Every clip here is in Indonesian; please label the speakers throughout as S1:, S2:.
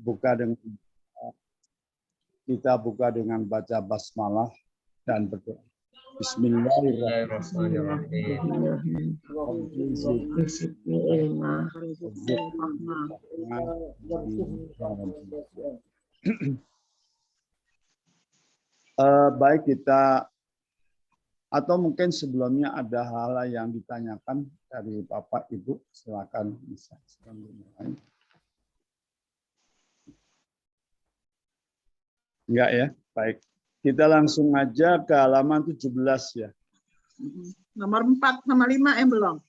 S1: buka dengan kita buka dengan baca basmalah dan berdoa. Bismillahirrahmanirrahim. Baik, kita atau mungkin sebelumnya ada hal yang ditanyakan dari Bapak Ibu, silakan bisa. Enggak ya? Baik. Kita langsung aja ke halaman 17 ya.
S2: Nomor 4 sama 5 belum.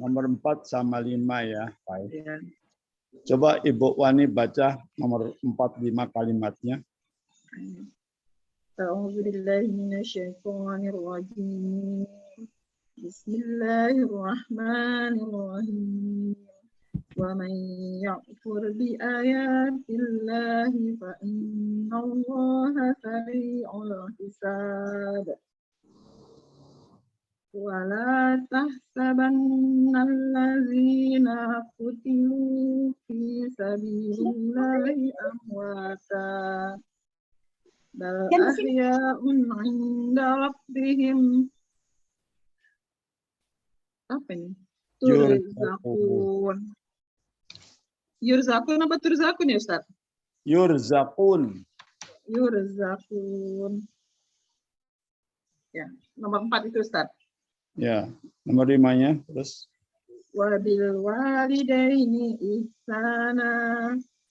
S1: Nomor 4 sama 5 ya. Baik.
S2: Ya.
S1: Coba Ibu Wani baca nomor 4 5 kalimatnya.
S2: A'udzubillahi minasyaitonirrajim. Bismillahirrahmanirrahim. وَمَنْ يَكْفُرْ بِآيَاتِ اللَّهِ فَإِنَّ اللَّهَ سَرِيعُ الْحِسَابِ وَلَا تَحْسَبَنَّ الَّذِينَ قُتِلُوا فِي سَبِيلِ اللَّهِ أَمْوَاتًا بَلْ أَحْيَاءٌ عِندَ رَبِّهِمْ Turzakun. Yurzakun apa turzakun ya Ustaz?
S1: Yurzakun.
S2: Yurzakun. Ya, nomor 4 itu Ustaz.
S1: Ya, nomor 5-nya terus.
S2: Wabil walidaini ihsana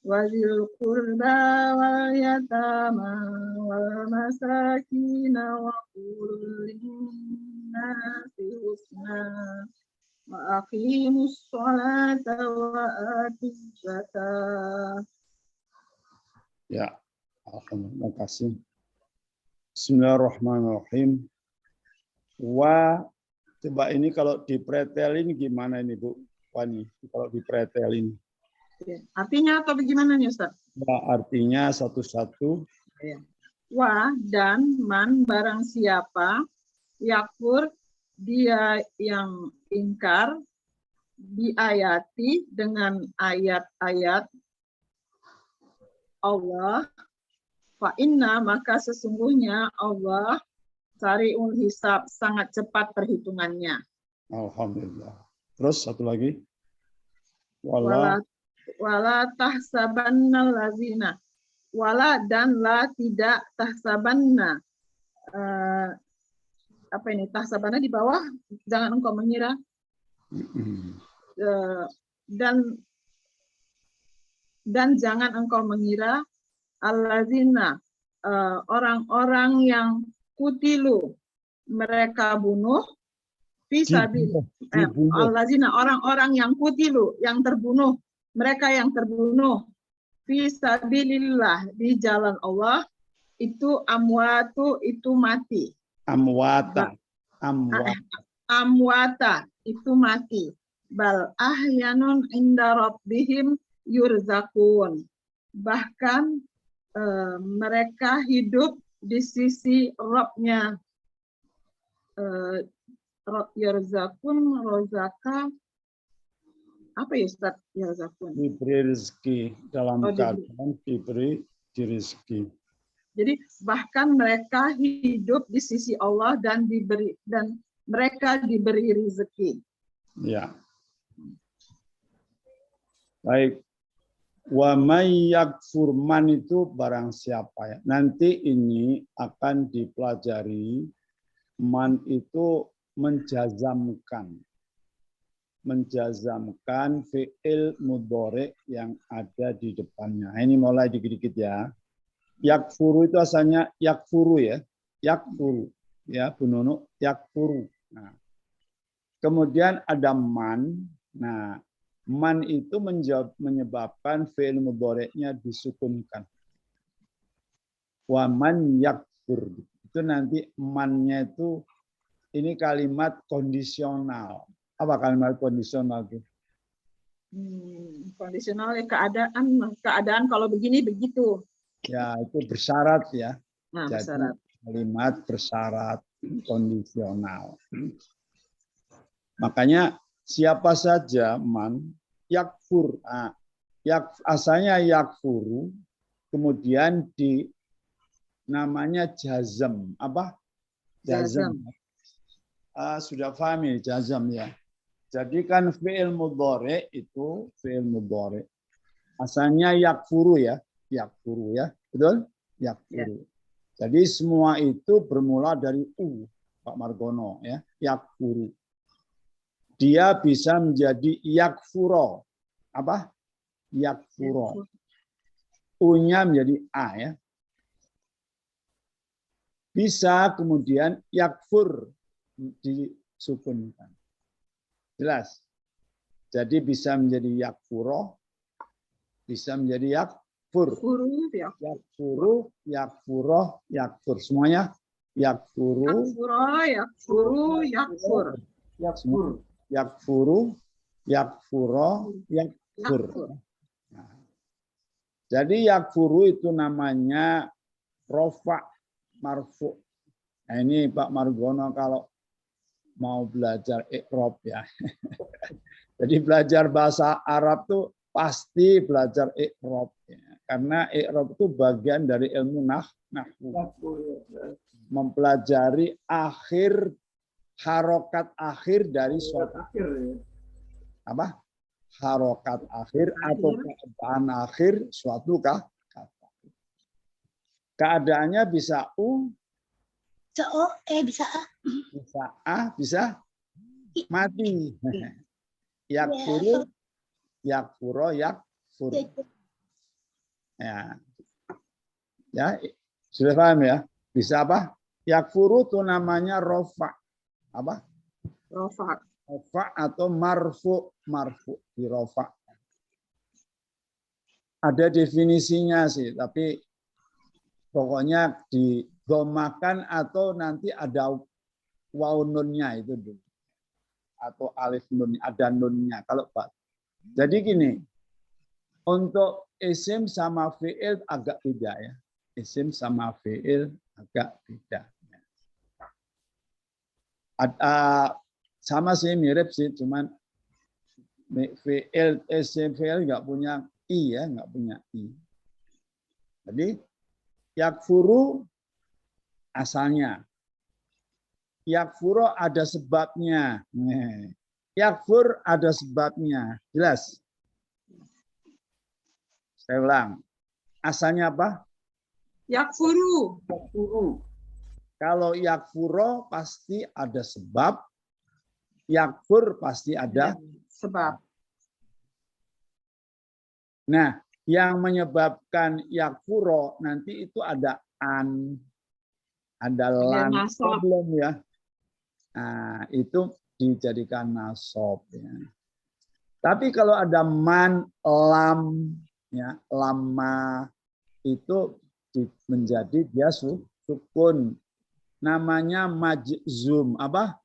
S2: wazil qurba wal yatama wal masakina wa qul linnasi husna wa aqimus sholata wa atuz zakah.
S1: Ya, alhamdulillah, terima kasih. Bismillahirrahmanirrahim. Coba ini kalau dipretelin gimana ini Bu Wani? Kalau dipretelin.
S2: Artinya atau bagaimana nih Ustaz?
S1: Ya, artinya satu-satu.
S2: Ya. Wa dan man barang siapa yakfur dia yang ingkar diayati dengan ayat-ayat Allah, fa inna maka sesungguhnya Allah sari'ul hisab sangat cepat perhitungannya.
S1: Alhamdulillah. Terus satu lagi.
S2: Wala tahsabanna lazina. Wala dan la tidak tahsabanna. Apa ini? Tahsabanna di bawah. Jangan engkau mengira. Dan jangan engkau mengira allazina orang-orang yang kutilu mereka bunuh fisabil allazina orang-orang yang kutilu yang terbunuh mereka yang terbunuh fisabilillah di jalan Allah itu amwatu itu mati amwata itu mati bal ahyanun inda rabbihim yurzakun bahkan mereka hidup di sisi Rabb-nya. Yarzakun, rozaka, apa ya Ustaz? Yarzakun.
S1: Diberi rezeki dalam keadaan diberi rezeki.
S2: Jadi bahkan mereka hidup di sisi Allah dan mereka diberi rezeki.
S1: Ya. Baik. Wa may yakfur man itu barang siapa ya. Nanti ini akan dipelajari man itu menjazamkan fi'il mudhari yang ada di depannya. Ini mulai dikit-dikit ya. Yakfuru itu asalnya yakfuru ya. Yakfuru ya Bu Nunu yakfuru. Nah. Kemudian ada man. Nah, man itu menyebabkan fi'il mudhari'nya disukunkan. Wa man yakfur. Itu nanti man-nya itu ini kalimat kondisional. Apa kalimat kondisional itu?
S2: Kondisional ya keadaan kalau begini begitu.
S1: Ya, itu bersyarat ya.
S2: Nah,
S1: jadi
S2: bersyarat.
S1: Kalimat bersyarat kondisional. Makanya siapa saja man yakfur. Asalnya yakfuru, kemudian di namanya jazam. Apa? Jazam. Sudah paham ya jazam ya. Jadi kan fi'il mudhari itu fi'il mudhari. Asalnya yakfuru ya. Yakfuru ya. Betul? Yakfuru. Ya. Jadi semua itu bermula dari U, Pak Margono ya. Yakfuru. Dia bisa menjadi yakfuro. Apa? Yakfuro. U-nya menjadi A ya. Bisa kemudian yakfur disukunkan. Jelas? Jadi bisa menjadi yakfuro, bisa menjadi yakfur. Yakfuru, yakfuroh, yakfur. Semuanya yakfuru.
S2: Yakfuru, yakfur.
S1: Yakfur. Yakfuru, yakfuro, yakfur. Nah. Jadi yakfuru itu namanya rofa marfu. Nah, ini Pak Margono kalau mau belajar i'rab ya. Jadi belajar bahasa Arab tuh pasti belajar i'rab ya. Karena i'rab itu bagian dari ilmu nahwu. Mempelajari harokat akhir dari suatu apa? Harokat akhir atau keadaan akhir suatu kata. Keadaannya bisa
S3: bisa O, bisa A.
S1: Bisa A, bisa mati. Yakfuru, yakfuro, yakfur. Ya. Ya, sudah paham ya? Bisa apa? Yakfuru itu namanya rofa. Apa?
S2: Rofa.
S1: Rofa atau marfu, marfu di rofa. Ada definisinya sih, tapi pokoknya digomakan atau nanti ada waw nunnya itu dulu. Atau alif nun, ada nunnya. Kalau Pak. Jadi gini, untuk isim sama fi'il agak beda ya. Isim sama fi'il agak beda. Sama sih mirip sih, cuman fi'il, isim fi'il nggak punya i ya, nggak punya i. Jadi yakfuru asalnya. Yakfuru ada sebabnya. Yakfur ada sebabnya. Jelas? Saya ulang. Asalnya apa?
S2: Yakfuru.
S1: Yakfuru. Kalau yakfuro pasti ada sebab. Yakfur pasti ada
S2: sebab.
S1: Nah, yang menyebabkan yakfuro nanti itu ada an, ada lan, belum ya. Nah, itu dijadikan nasab ya. Tapi kalau ada man, lam, ya, lama itu menjadi dia sukun. Namanya majzum apa?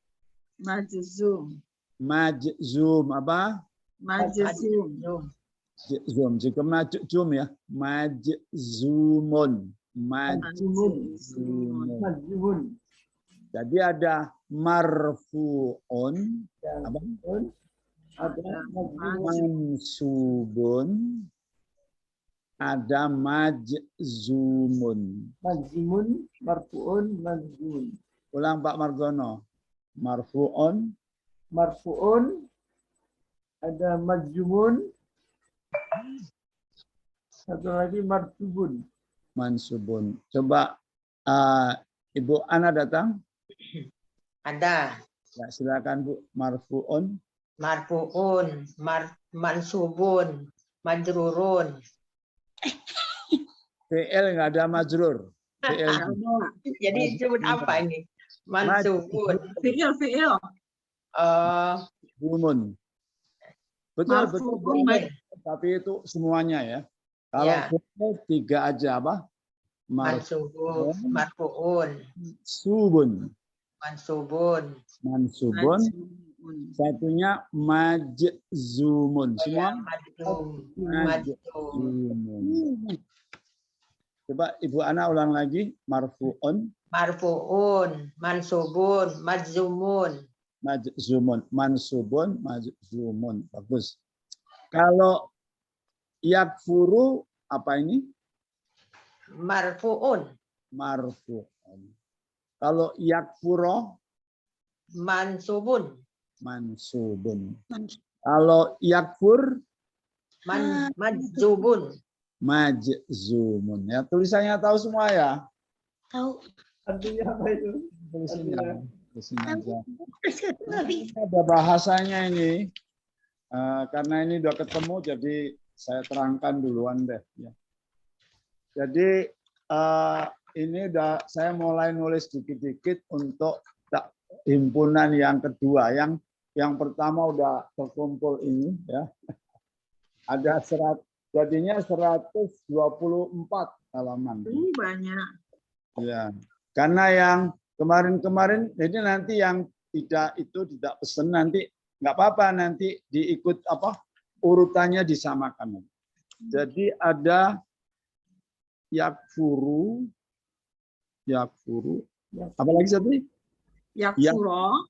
S2: Majzum.
S1: Majzum apa?
S2: Majzum.
S1: Zum, jika majzum ya, majzumun. Majzumun. Jadi ada marfu'un, apa? Ada mansubun, ada majzumun.
S4: Majzumun, marfu'un, majzumun.
S1: Ulang Pak Margono. Marfu'un,
S4: marfu'un, ada majzumun, satu lagi mansubun.
S1: Mansubun. Coba Ibu Ana datang.
S5: Ada.
S1: Ya, silakan Bu. Marfu'un.
S5: Marfu'un, mansubun, majrurun.
S1: PL nggak ada majrur. PL.
S5: Jadi disebut apa ini? Mansubun.
S2: Fi'il.
S1: Bumun. Betul, betul. Tapi itu semuanya ya. Kalau fi'il tiga aja apa?
S5: Mansubun, marfu'un,
S1: mansubun, satunya majzumun. Semua majzumun. Coba Ibu Ana ulang lagi. Marfu'un,
S5: mansubun, majzumun.
S1: Majzumun, mansubun, majzumun. Bagus. Kalau yakfuru apa ini?
S5: Marfuun.
S1: Marfu'un. Kalau yakfuro
S5: Mansubun.
S1: mansubun. Kalau yakfur
S5: Majzubun.
S1: majzumun. Ya, tulisannya tahu semua ya?
S3: Tahu.
S4: Artinya apa itu?
S1: Tulisannya. Tulisin aja.
S3: Nggak bisa.
S1: Ada bahasanya ini. Karena ini udah ketemu, jadi saya terangkan duluan deh. Ya. Jadi ini udah saya mulai nulis dikit-dikit untuk himpunan yang kedua. Yang pertama udah terkumpul ini ya. Ada jadinya 124 halaman.
S2: Banyak.
S1: Ya. Karena yang kemarin-kemarin ini nanti yang tidak pesen nanti nggak apa-apa, nanti diikut urutannya disamakan. Jadi ada yakfuru, apa lagi satu?
S2: Yakfuro,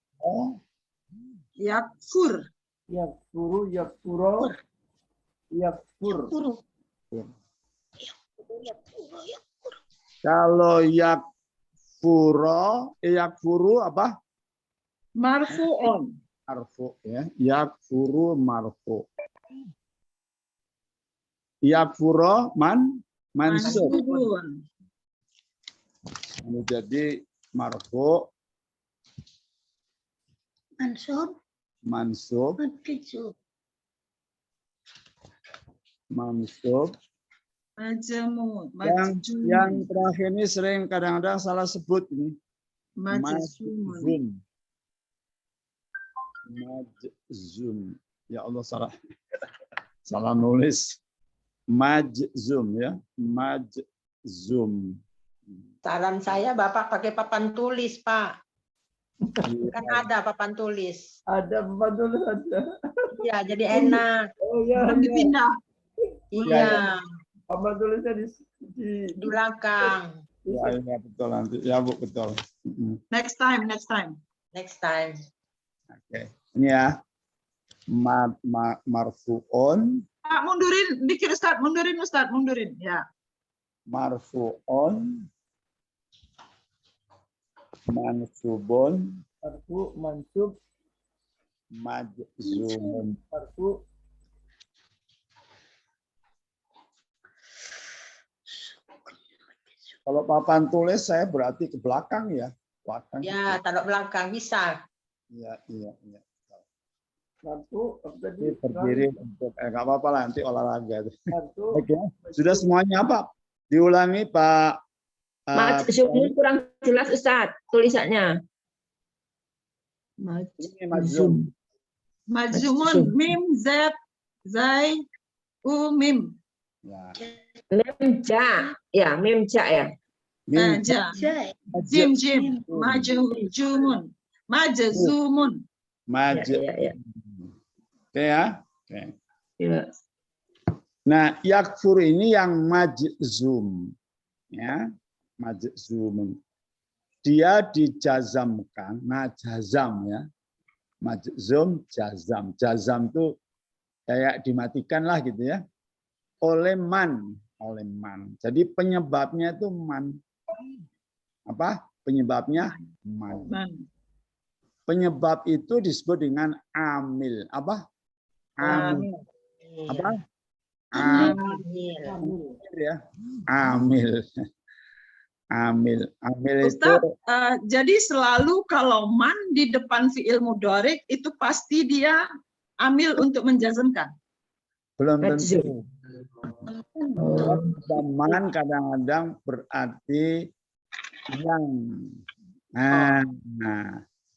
S2: yakfur.
S4: Yakfuru, yakfuro, yakfur.
S3: Guru.
S1: Kalau yakfuru apa?
S2: Marfu'un.
S1: Marfu ya. Yakfuru marfu. Yakfuro mansub.
S2: Mansubun.
S1: Jadi marfu,
S3: Mansub.
S1: mansub,
S3: Mansub.
S1: mansub.
S2: Majmun.
S1: Yang terakhir ini sering kadang-kadang salah sebut ini.
S2: Majzumun.
S1: Majzum. Ya Allah salah nulis. Majzum ya. Majzum.
S5: Saran saya Bapak pakai papan tulis, Pak. Kan ada papan tulis.
S4: Ada papan tulis ada.
S5: Iya, jadi enak.
S4: Oh ya.
S2: Belum dipindah.
S5: Iya,
S4: Papan tulisnya
S5: di belakang.
S1: Ya betul nanti. Ya Bu betul.
S2: Next time.
S5: Next time.
S1: Oke. Ini ya. Marfu'un.
S2: Pak, mundurin dikit Ustaz, mundurin. Ya.
S1: Marfu'un. Mansubun.
S4: Marfu, mansub,
S1: Majzumun.
S4: marfu.
S1: Kalau papan tulis saya berarti ke belakang ya. Belakang.
S5: Ya, taruh belakang bisa.
S1: Iya.
S4: Marfu, apa tadi?
S1: Ini berdiri untuk nggak apa-apa lah nanti olahraga.
S4: Marfu,
S1: Oke. Sudah semuanya apa? Diulangi Pak.
S6: Majzum kurang jelas Ustaz tulisannya.
S1: Ini majzum.
S2: Majzumun. Mim, Z, Zai, Mim.
S1: Ya.
S6: Memja, ya memja ya.
S1: Mim.
S2: Ja.
S3: Jai.
S2: Jim. Majzumun. Majzumun.
S1: Maj.
S6: Ya.
S1: Oke ya. Oke.
S6: Ya.
S1: Nah, yakfur ini yang majzum. Ya. Majzum. Dia dijazamkan. Nah, jazam ya. Majzum, jazam. Jazam itu kayak dimatikan lah gitu ya. Oleh man. Jadi penyebabnya itu man. Apa? Penyebabnya man. Penyebab itu disebut dengan amil. Apa? Amil. Apa? Amil ya. Amil. Amil itu
S2: Ustaz, jadi selalu kalau man di depan fi'il mudhari itu pasti dia amil untuk menjazmkan.
S1: belum tentu. Man kadang-kadang berarti yang. Nah,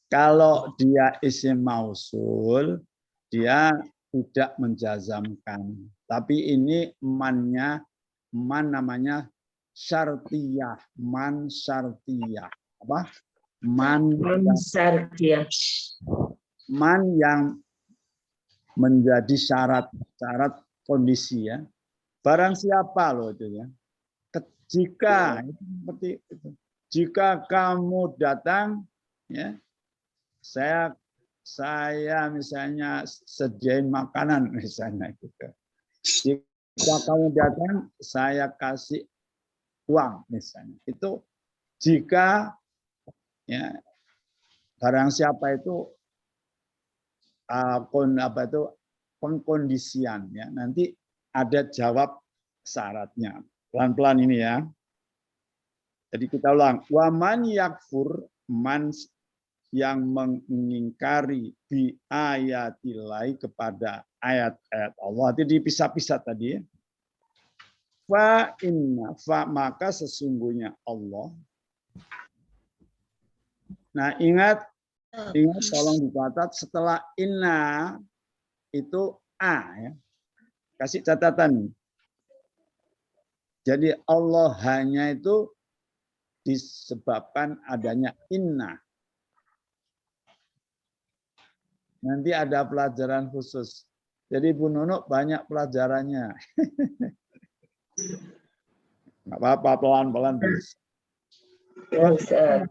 S1: kalau dia isim mausul, dia tidak menjazamkan. Tapi ini man namanya syartiyah, man syartiyah. Apa? Man
S6: Syartiyah.
S1: Man yang menjadi syarat kondisi ya. Barang siapa loh itu ya. Jika seperti itu. Jika kamu datang ya, saya misalnya sediain makanan misalnya gitu. Jika kamu datang, saya kasih uang misalnya. Itu jika ya barang siapa itu pengkondisian ya. Nanti ada jawab syaratnya. Pelan-pelan ini ya. Jadi kita ulang. Waman yakfur, man yang mengingkari bi ayatilai kepada ayat-ayat Allah. Itu dipisah-pisah tadi ya. Fa maka sesungguhnya Allah. Nah, ingat tolong dicatat setelah inna itu a ya. Kasih catatan. Jadi Allah hanya itu disebabkan adanya inna. Nanti ada pelajaran khusus. Jadi Bu Nunuk banyak pelajarannya. Nggak apa-apa, pelan-pelan.
S6: Ya, Ustaz.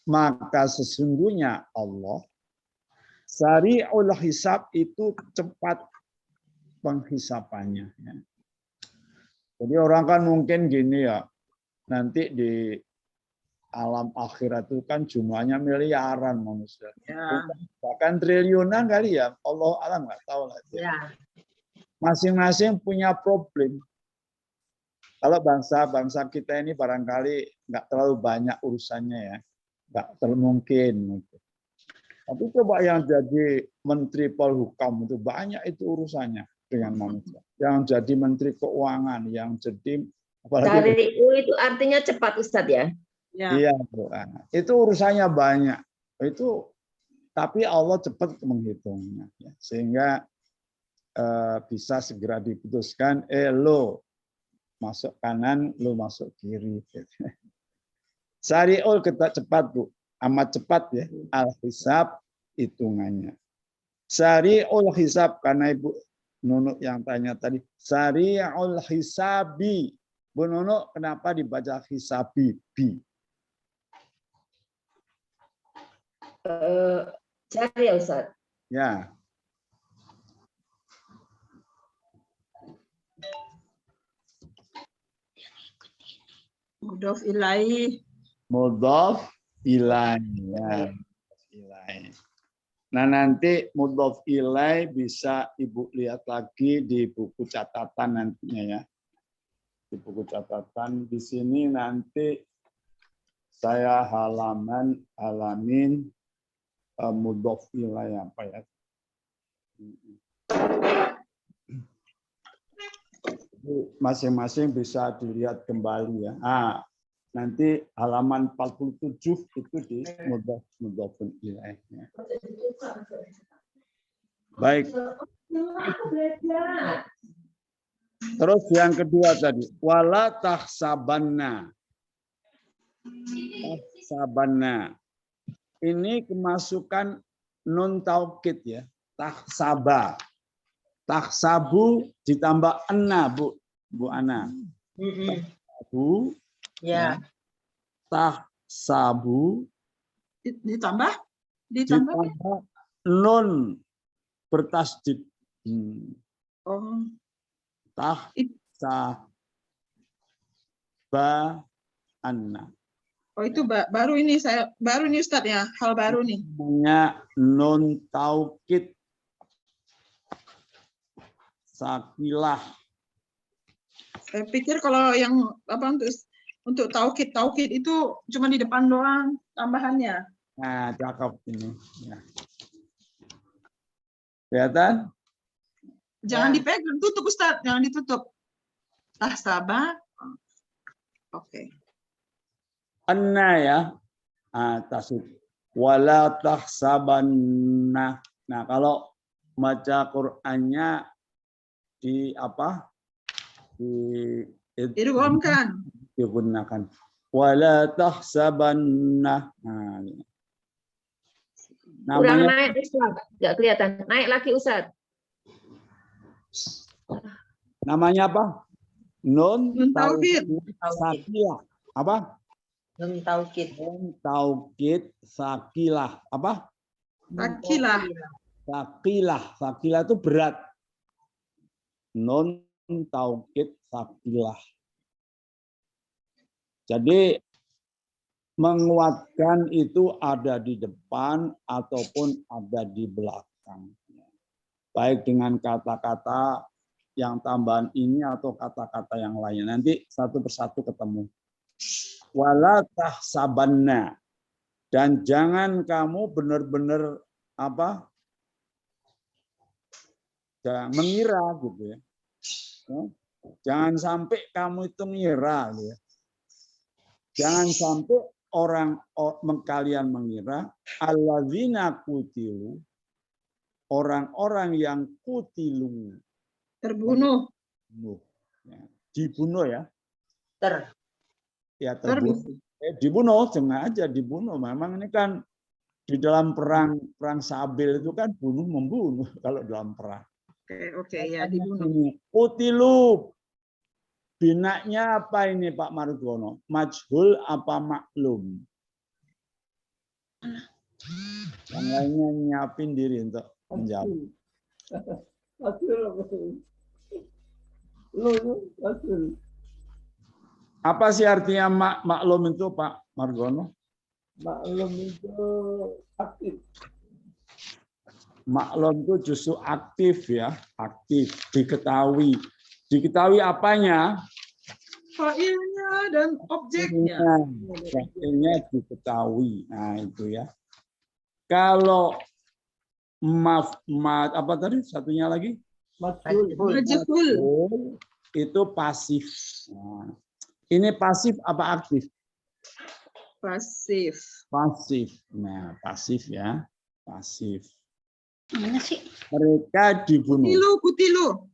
S1: Maka sesungguhnya Allah sari'ul hisab itu cepat penghisapannya. Jadi orang kan mungkin gini ya, nanti di alam akhirat itu kan jumlahnya miliaran manusia.
S5: Ya.
S1: Bahkan triliunan kali ya, Allah alam nggak tahu lah.
S5: Ya.
S1: Masing-masing punya problem. Kalau bangsa kita ini barangkali nggak terlalu banyak urusannya ya, nggak terlalu mungkin. Tapi coba yang jadi Menteri Polhukam itu banyak itu urusannya dengan manusia. Yang jadi Menteri Keuangan, yang jadi
S6: Sari'u itu artinya cepat Ustadz ya.
S2: Ya.
S1: Iya, Bu. Itu urusannya banyak. Itu tapi Allah cepat menghitungnya, ya. Sehingga bisa segera diputuskan. Lo masuk kanan, lo masuk kiri. Sari'ul kita cepat Bu, amat cepat ya. Al-hisab hitungannya. Sari'ul hisab karena Ibu Nunuk yang tanya tadi. Sari'ul hisabi. Bu Nunuk kenapa dibaca hisabi bi?
S6: Cari ya Ustaz.
S1: Ya.
S2: Mudhof ilaih.
S1: Mudhof ilaih. Ya. Ilaih. Nah nanti mudhof ilaih bisa Ibu lihat lagi di buku catatan nantinya ya. Di buku catatan di sini nanti saya halamin mudhof ilaih apa ya? Masing-masing bisa dilihat kembali ya. Nanti halaman 47 itu di mudhof ilaih. Baik. Terus yang kedua tadi, wala tahsabanna. Tahsabanna. Ini kemasukan nun taukid ya. Tahsaba. Tahsabu ditambah anna, Bu Ana. Tahsabu.
S5: Ya.
S1: Tahsabu.
S2: Ditambah
S1: nun bertasdid.
S2: Oh.
S1: Tahsaba anna.
S2: Oh itu baru ini Ustadz ya, hal baru nih.
S1: Namanya nun taukid sakilah.
S2: Saya pikir kalau yang apa untuk taukid itu cuma di depan doang tambahannya.
S1: Nah, cakep ini. Ya. Kelihatan?
S2: Jangan
S5: Ya.
S2: dipegang, tutup Ustadz, jangan ditutup. Tahsaba. Oke.
S1: Anna ya. Tasud. Wala tahsabanna. Nah, kalau baca Qur'annya di apa?
S2: Idghamkan.
S1: Digunakan. Wala tahsabanna. Nah,
S6: Kurang
S1: namanya
S6: naik Ustaz. Nggak kelihatan. Naik lagi Ustaz.
S1: namanya apa? Nun
S2: Nun tauhid.
S1: sakilah. Apa?
S5: Nun taukid.
S1: Nun taukid sakilah. Apa?
S2: Sakilah.
S1: Sakilah. Sakilah itu berat. Nun taukid sakilah. Jadi menguatkan itu ada di depan ataupun ada di belakang. Baik dengan kata-kata yang tambahan ini atau kata-kata yang lain. Nanti satu persatu ketemu. Wala tahsabanna. Dan jangan kamu benar-benar jangan mengira gitu ya. Jangan sampai kamu itu mengira gitu ya. Jangan sampai kalian mengira alladzina qutilu, orang-orang yang kutilu,
S2: Terbunuh.
S1: dibunuh ya.
S2: Terbunuh.
S1: Dibunuh, sengaja dibunuh. Memang ini kan di dalam perang Sabil itu kan bunuh membunuh kalau dalam perang.
S2: Oke, ya dibunuh.
S1: Kutilu. Binaknya apa ini Pak Margono? Majhul apa maklum? Yang lainnya nyiapin diri untuk menjawab. Apa sih artinya maklum itu Pak Margono?
S4: Maklum itu aktif.
S1: Maklum itu justru aktif ya, aktif, diketahui. Diketahui apanya?
S2: Failnya dan objeknya.
S1: Failnya diketahui. Nah, itu ya. Kalau apa tadi? Satunya lagi?
S2: Majhul.
S1: Itu pasif. Nah, ini pasif apa aktif?
S2: Pasif.
S1: Pasif. Nah, pasif ya. Pasif.
S3: Mana sih?
S1: Mereka dibunuh.
S2: Kutilu.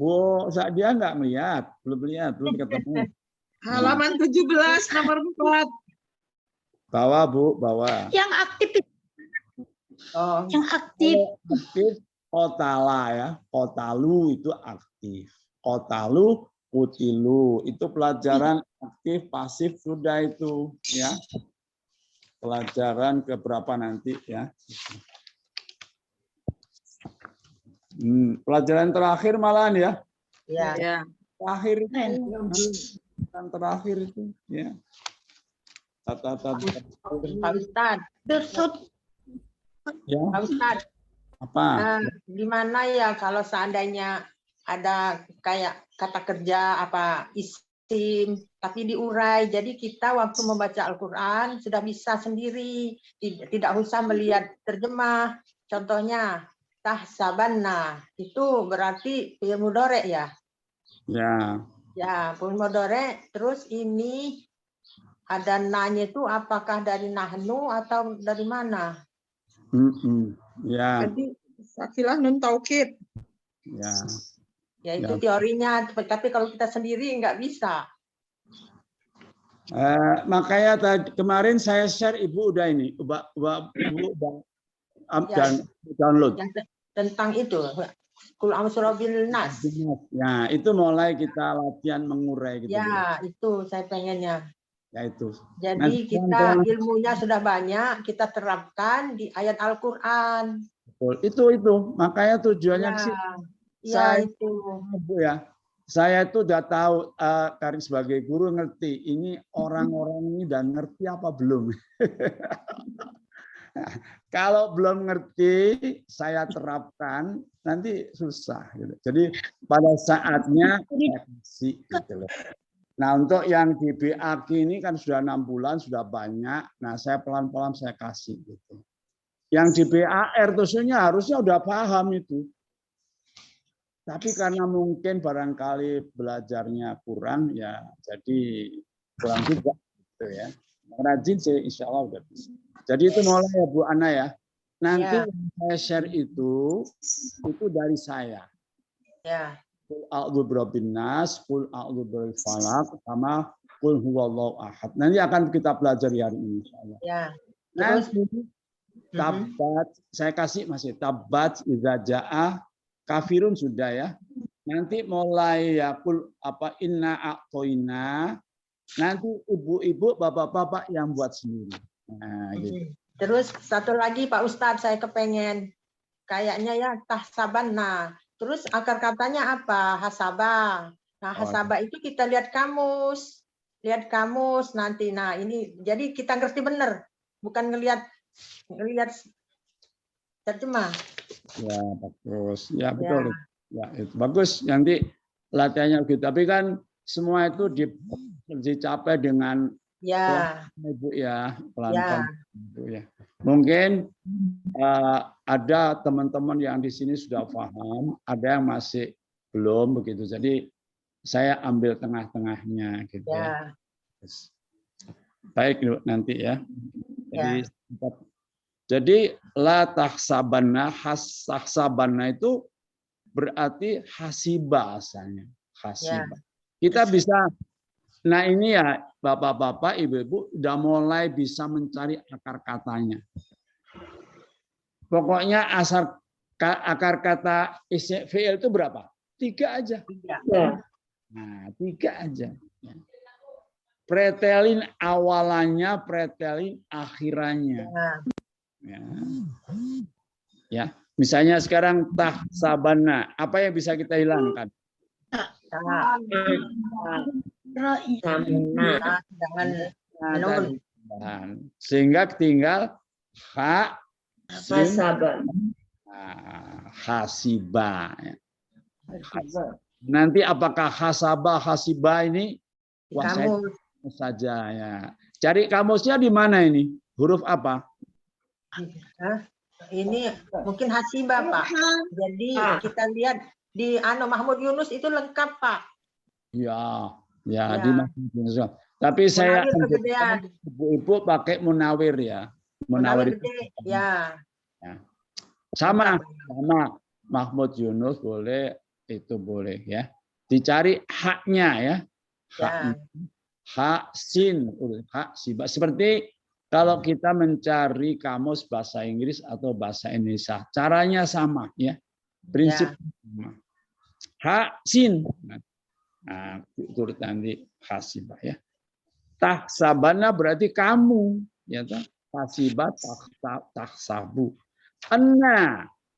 S1: Bu, dia nggak melihat, belum ketemu.
S2: Halaman 17 nomor 4.
S1: Bawa Bu, bawa.
S3: Yang aktif.
S5: Oh,
S3: Yang aktif.
S1: Aktif kotala ya, kotalu itu aktif. Kotalu, kutilu itu pelajaran aktif pasif sudah itu ya. Pelajaran keberapa nanti ya? Pelajaran terakhir malahan ya.
S5: ya.
S1: Terakhir itu yang terakhir itu ya.
S5: Pak Ustadz.
S1: Ya.
S5: Pak Ustadz.
S1: Apa?
S5: Gimana ya kalau seandainya ada kayak kata kerja apa isim tapi diurai, jadi kita waktu membaca Al-Quran sudah bisa sendiri, tidak usah melihat terjemah. Contohnya tahsabanna itu berarti fi'il mudhari ya.
S1: Ya.
S5: Ya, fi'il mudhari. Terus ini ada nanya itu apakah dari nahnu atau dari mana?
S1: Ya.
S2: Jadi sakilah nun taukid.
S1: Ya.
S5: Ya itu teorinya, tapi kalau kita sendiri nggak bisa.
S1: Makanya kemarin saya share Ibu udah ini, Ibu udah download.
S5: Yang tentang itu, Qul a'udzu birabbil nas.
S1: Ya, itu mulai kita latihan mengurai gitu.
S5: Ya, itu saya pengennya.
S1: Ya itu.
S5: Jadi kita ilmunya sudah banyak, kita terapkan di ayat Al-Qur'an.
S1: Itu. Makanya tujuannya sih.
S5: Ya, itu.
S1: Bu ya. Saya itu udah tahu Karin sebagai guru ngerti ini orang-orang ini udah ngerti apa belum. Kalau belum ngerti, saya terapkan nanti susah. Gitu. Jadi pada saatnya saya kasih. Gitu loh. Nah untuk yang di BAG ini kan sudah 6 bulan, sudah banyak. Nah saya pelan-pelan saya kasih. Gitu. Yang di BAR terusnya harusnya udah paham itu. Tapi karena mungkin barangkali belajarnya kurang, ya jadi kurang juga. Gitu ya. Rajin sih insya Allah udah bisa. Jadi itu mulai ya Bu Ana ya. Nanti yang saya share itu dari saya.
S5: Ya.
S1: Qul a'udzu birabbin nas, qul a'udzu birabbil falaq, sama qul huwallahu ahad. Nanti akan kita pelajari hari ini insyaallah.
S5: Ya. Terus
S1: tabat, saya kasih masih tabat idza jaa kafirun sudah ya. Nanti mulai ya qul apa inna a'toina. Nanti ibu-ibu, bapak-bapak yang buat sendiri. Nah, gitu.
S5: Terus satu lagi Pak Ustadz, saya kepengen kayaknya ya tahsaban. Nah, terus akar katanya apa? Hasaba. Nah, hasaba itu kita lihat kamus. Lihat kamus nanti. Nah, ini jadi kita ngerti benar. Bukan ngelihat terjemah.
S1: Ya, bagus. Ya, betul. Ya, itu bagus. Nanti latihannya gitu. Tapi kan semua itu dicapai dengan pelan-pelan, Ibu ya, pelan-pelan, Ibu ya. Mungkin ada teman-teman yang di sini sudah paham, ada yang masih belum begitu. Jadi saya ambil tengah-tengahnya gitu ya. Baik nanti ya. Jadi la tahsabanna, tahsabanna itu berarti hasiba asalnya, hasiba. Kita bisa, nah ini ya Bapak-bapak, Ibu-ibu udah mulai bisa mencari akar katanya. Pokoknya akar kata isim fi'il itu berapa? 3 aja. Nah, 3 aja. Pretelin awalannya, pretelin akhirannya. Ya, misalnya sekarang tahsabanna, apa yang bisa kita hilangkan? Sehingga tinggal hasiba. Nanti apakah hasiba ini saja ya. Cari kamusnya di mana ini? Huruf apa?
S5: Ini mungkin hasiba, Pak. Jadi kita lihat di Mahmud Yunus itu lengkap, Pak.
S1: Ya, di Mahmud Yunus. Tapi saya Ibu-ibu pakai Munawir ya. Munawir
S5: gede, ya.
S1: Sama Mahmud Yunus boleh, itu boleh ya. Dicari haknya ya. Hak sin, hak siba. Seperti kalau kita mencari kamus bahasa Inggris atau bahasa Indonesia, caranya sama ya, prinsip sama. Hak sin, nah turut nanti hasibah ya. Tahsabana berarti kamu, ya toh. Hasibah tahsabu.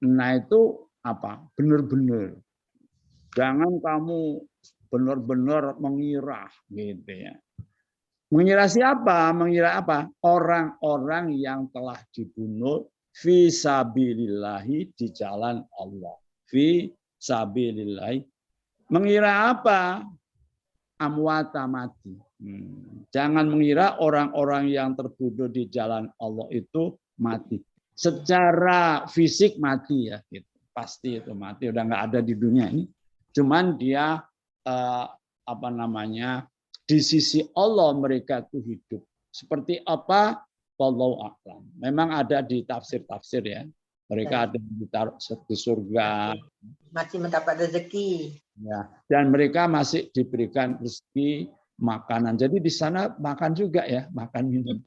S1: Nah itu apa? Benar-benar. Jangan kamu benar-benar mengira, gitu ya. Mengira siapa? Mengira apa? Orang-orang yang telah dibunuh fi sabilillahi, di jalan Allah. Fi sabilillahi. Mengira apa? Amwata, mati. Jangan mengira orang-orang yang terbunuh di jalan Allah itu mati. Secara fisik mati ya, gitu. Pasti itu mati, udah nggak ada di dunia ini. Cuman dia di sisi Allah mereka itu hidup. Seperti apa? Wallahu a'lam. Memang ada di tafsir-tafsir ya. Mereka ada di surga.
S5: Masih mendapat rezeki.
S1: Ya. Dan mereka masih diberikan rezeki, makanan. Jadi di sana makan juga ya, makan minum.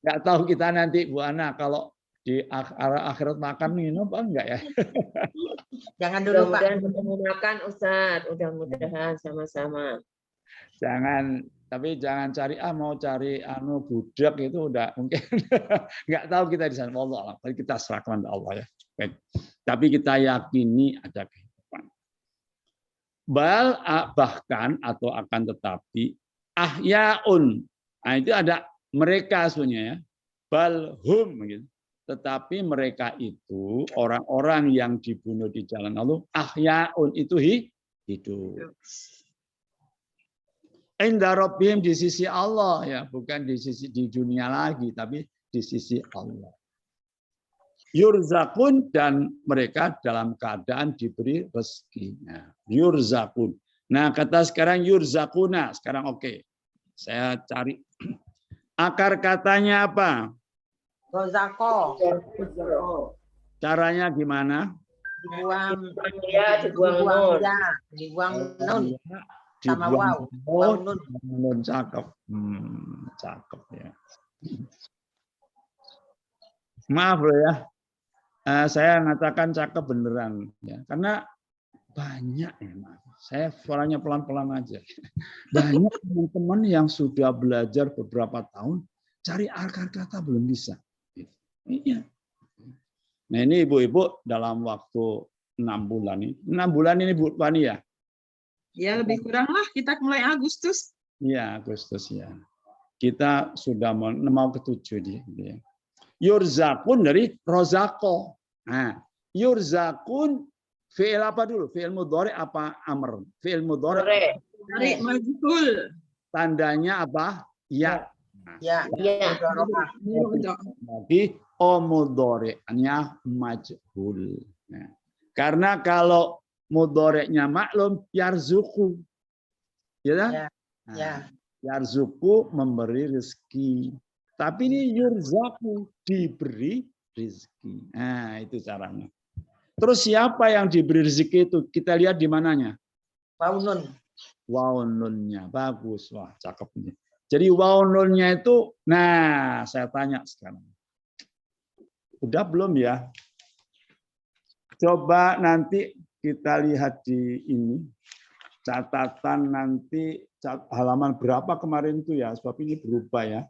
S1: Nggak tahu kita nanti Bu Ana kalau di akhirat makan minum apa enggak ya?
S5: Jangan dulu Pak.
S6: Mudah-mudahan ketemu makan Ustaz. Mudah-mudahan sama-sama.
S1: Tapi jangan cari mau cari budak itu udah mungkin nggak tahu kita di sana. Allah, kita serahkan kepada Allah ya. Tapi kita yakini ada kehidupan. Bahkan atau akan tetapi ahyaun. Nah, itu ada mereka sebenarnya ya. Balhum gitu. Tetapi mereka itu orang-orang yang dibunuh di jalan Allah, ahyaun itu hidup. Inda Rabbihim, di sisi Allah ya, bukan di dunia lagi, tapi di sisi Allah. Yurzakun, dan mereka dalam keadaan diberi rezekinya. Yurzakun. Nah, kata sekarang yurzakuna. Sekarang oke. Saya cari akar katanya apa?
S5: Rozako.
S1: Caranya gimana?
S5: Dibuang nun. Sama wow.
S1: Nun, cakep. Cakep ya. Maaf loh ya. Saya mengatakan cakep beneran ya. Karena banyak ya, maaf. Saya suaranya pelan-pelan aja. Banyak teman-teman yang sudah belajar beberapa tahun cari akar kata belum bisa. Iya. Nah ini ibu-ibu dalam waktu 6 bulan ini. 6 bulan ini Bu Fani ya?
S2: Ya lebih kurang lah, kita mulai Agustus.
S1: Iya, Agustus ya. Kita sudah mau ke-7 dia. Yurzakun dari rozako. Nah, yurzakun fi'il apa dulu? Fi'il mudhari apa amr? Fi'il mudhari.
S6: Sore.
S2: Dari majhul.
S1: Tandanya apa? Ya.
S5: Ya,
S6: Ya.
S1: Lagi mudhari'nya majhul. Nah, karena kalau mudhari'nya maklum yarzuku. Ya, kan?
S5: Ya,
S1: Nah,
S5: ya.
S1: yarzuku memberi rezeki. Tapi ini yurzaku diberi rezeki. Nah, itu caranya. Terus siapa yang diberi rezeki itu? Kita lihat di mananya?
S5: Waunun.
S1: Waununnya. Bagus. Wah, cakep ini. Jadi waununnya itu, nah saya tanya sekarang. Udah belum ya? Coba nanti kita lihat di ini. Catatan nanti halaman berapa kemarin itu ya, sebab ini berubah ya.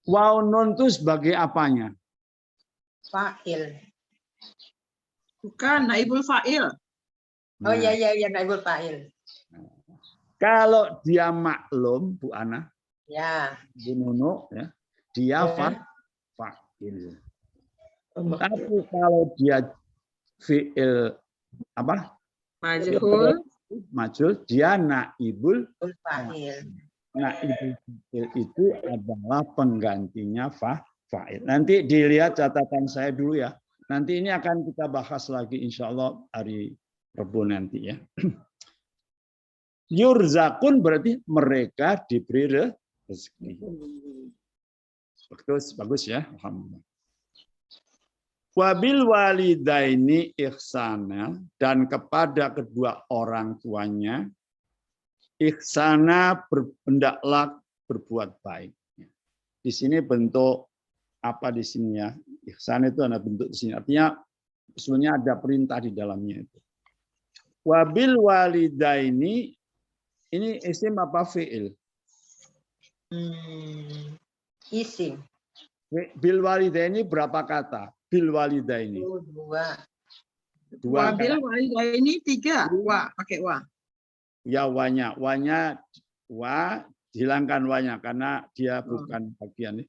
S1: Waunun itu sebagai apanya?
S5: Fa'il.
S2: Bukan, naibul fa'il.
S5: Oh iya, naibul fa'il.
S1: Kalau dia maklum, Bu Ana,
S5: Ya.
S1: Bu Nunu, ya, dia
S5: Ya.
S1: fa'il. Tapi kalau dia fi'il apa?
S2: Majhul.
S1: Majhul, dia naibul
S5: Fa'il.
S1: naibul fi'il itu adalah penggantinya fa'il. Nanti dilihat catatan saya dulu ya. Nanti ini akan kita bahas lagi insya Allah hari Rabu nanti ya. Yurzakun berarti mereka diberi rezeki. Bagus ya. Alhamdulillah. Wabil walidaini ihsana, dan kepada kedua orang tuanya ihsana hendaklah berbuat baik. Di sini bentuk apa di sini ya? Ihsan itu ada bentuk di sini. Artinya sebenarnya ada perintah di dalamnya itu. Wabil walidaini ini isim apa fi'il?
S5: Isim.
S1: Bil walidaini berapa kata? Bil walidaini.
S5: Dua.
S1: Dua
S2: Wabil
S1: kata.
S2: walidaini 3. Wa, pakai wa.
S1: Ya wanya wa hilangkan wanya karena dia bukan bagian.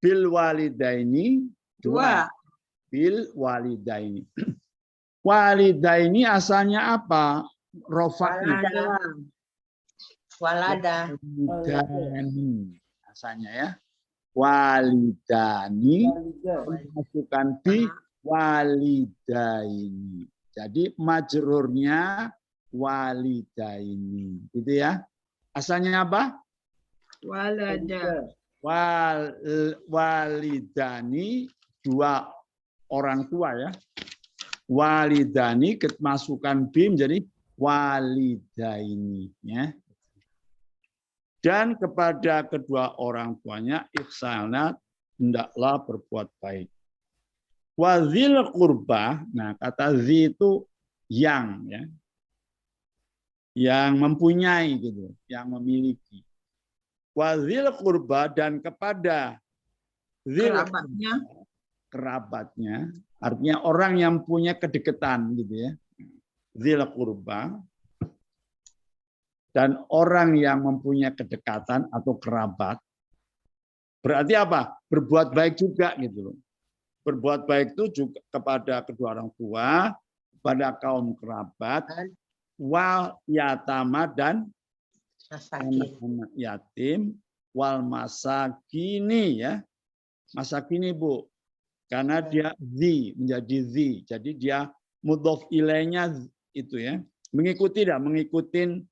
S1: Bil walidaini 2. Bil walidaini. Walidaini asalnya apa? Rofa'nya.
S5: Walada.
S1: Walidani asalnya ya. Walidani masukkan bi walidaini. Jadi majrurnya walidaini. Gitu ya. Asalnya apa?
S2: Walada.
S1: Walidani 2 orang tua ya. Walidani masukkan bi menjadi walidaini ya. Dan kepada kedua orang tuanya ihsana hendaklah berbuat baik. Wazil qurba, nah kata zi itu yang ya. Yang mempunyai gitu, yang memiliki. Wazil qurba dan kepada zil kerabatnya, artinya orang yang punya kedekatan gitu ya. Zil qurba dan orang yang mempunyai kedekatan atau kerabat, berarti apa? Berbuat baik juga gitu loh. Berbuat baik itu juga kepada kedua orang tua, pada kaum kerabat, wal yatama dan anak-anak yatim, wal masakini ya. Masakini Bu, karena dia zi menjadi zi, jadi dia mudhof ilaihnya itu ya. Mengikuti dah, mengikutin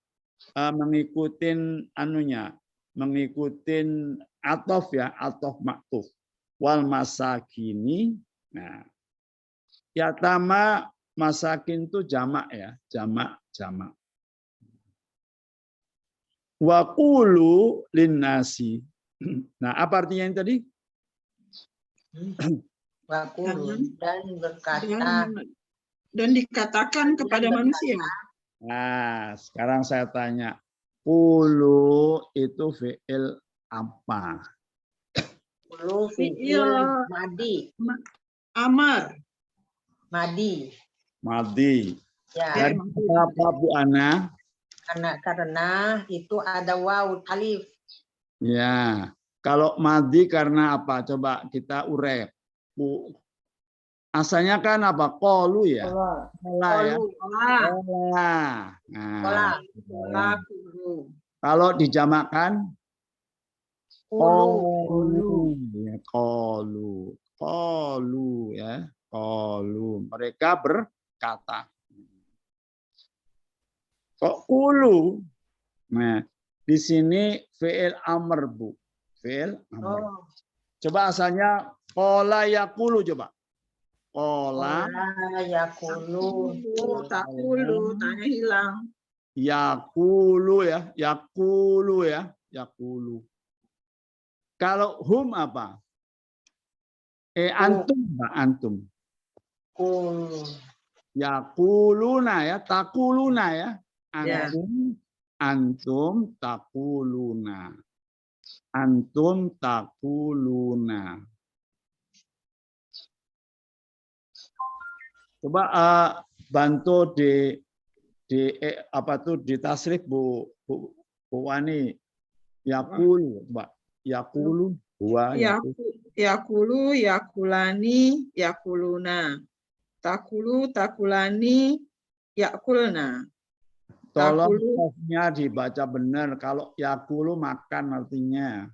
S1: atof ya, atof maktuf. Wal masakini. Nah, yatama masakin itu jamak ya, jamak. Wa qulu linnasi. Nah, apa artinya yang tadi?
S5: Wa qulu dan berkata
S2: dan dikatakan kepada manusia.
S1: Nah, sekarang saya tanya, qulu itu fi'il apa?
S5: Qulu fi'il madi.
S2: Amar.
S5: Madi.
S1: Madi.
S5: Ya,
S1: Dan apa Bu Ana?
S5: karena itu ada waw alif.
S1: Ya. Kalau madi karena apa? Coba kita urai. Asalnya kan apa? Qalu ya.
S4: Sholat.
S1: Qala ya.
S2: Kola.
S1: Qala.
S5: Kola.
S1: Nah,
S2: Kola kulu.
S1: kalau dijamakkan
S5: Ulu.
S1: qalu ya, qalu. Qalu ya. Qalu. Mereka berkata. Kok qulu? Nah, di sini fi'il amr, Bu. Fi'il amr.
S5: Oh,
S1: Coba asalnya qala yaqulu coba. Qala
S5: kola yakulu.
S2: Takulu. Tanya hilang.
S1: yaqulu ya. Yaqulu ya. Yaqulu. Kalau hum apa? Antum, Pak, antum.
S5: Kulu.
S1: Yaquluna ya, taquluna ya.
S2: Ya.
S1: Antum taquluna. Antum taquluna. Coba bantu di apa tuh di tasrif Bu Wani. Yaqulu, Mbak. Yaqulu wa
S2: Yakulu, yakulani, yakuluna. Takulu, takulani, yakulna.
S1: Tolong
S2: Takulu.
S1: tasnya dibaca benar. Kalau yakulu makan artinya.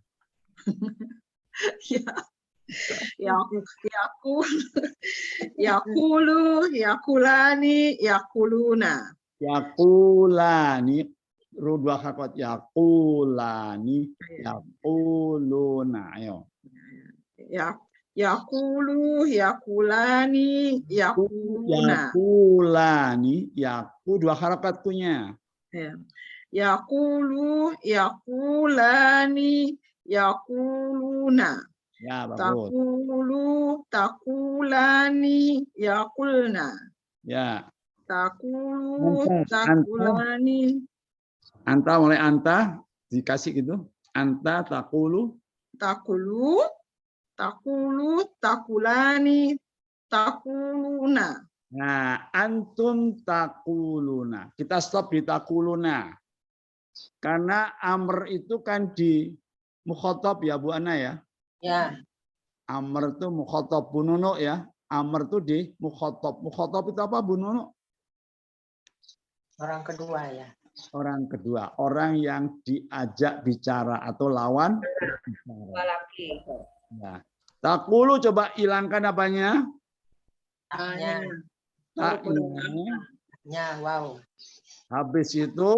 S2: Yakulu, yakulani, yakuluna.
S1: Yakulani dua hakot yakulani yakuluna. Ayo.
S2: Yakulu, yakulani, yakuluna.
S1: Yakulani yaku dua harakat punya.
S2: Ya. Yakulu, yakulani, yakuluna.
S1: Ya bagus.
S2: Takulu, takulani, yakulna.
S1: Ya.
S2: Takulu,
S1: Anta.
S2: takulani.
S1: Anta mulai anta dikasih gitu. Anta takulu.
S2: Takulu, takulu, takulani, takuluna.
S1: Nah, antum takuluna. Kita stop di takuluna. Karena amr itu kan di mukhotob ya Bu Ana ya.
S5: Ya.
S1: Amr itu mukhotob Bu Nunu ya. Amr itu di mukhotob. Mukhotob itu apa Bu Nunu?
S5: Orang kedua ya.
S1: Orang kedua. Orang yang diajak bicara atau lawan bicara.
S6: Laki.
S1: Nah, takulu coba hilangkan apanya?
S5: Taknya.
S1: Taknya.
S5: Ya, wow.
S1: Habis itu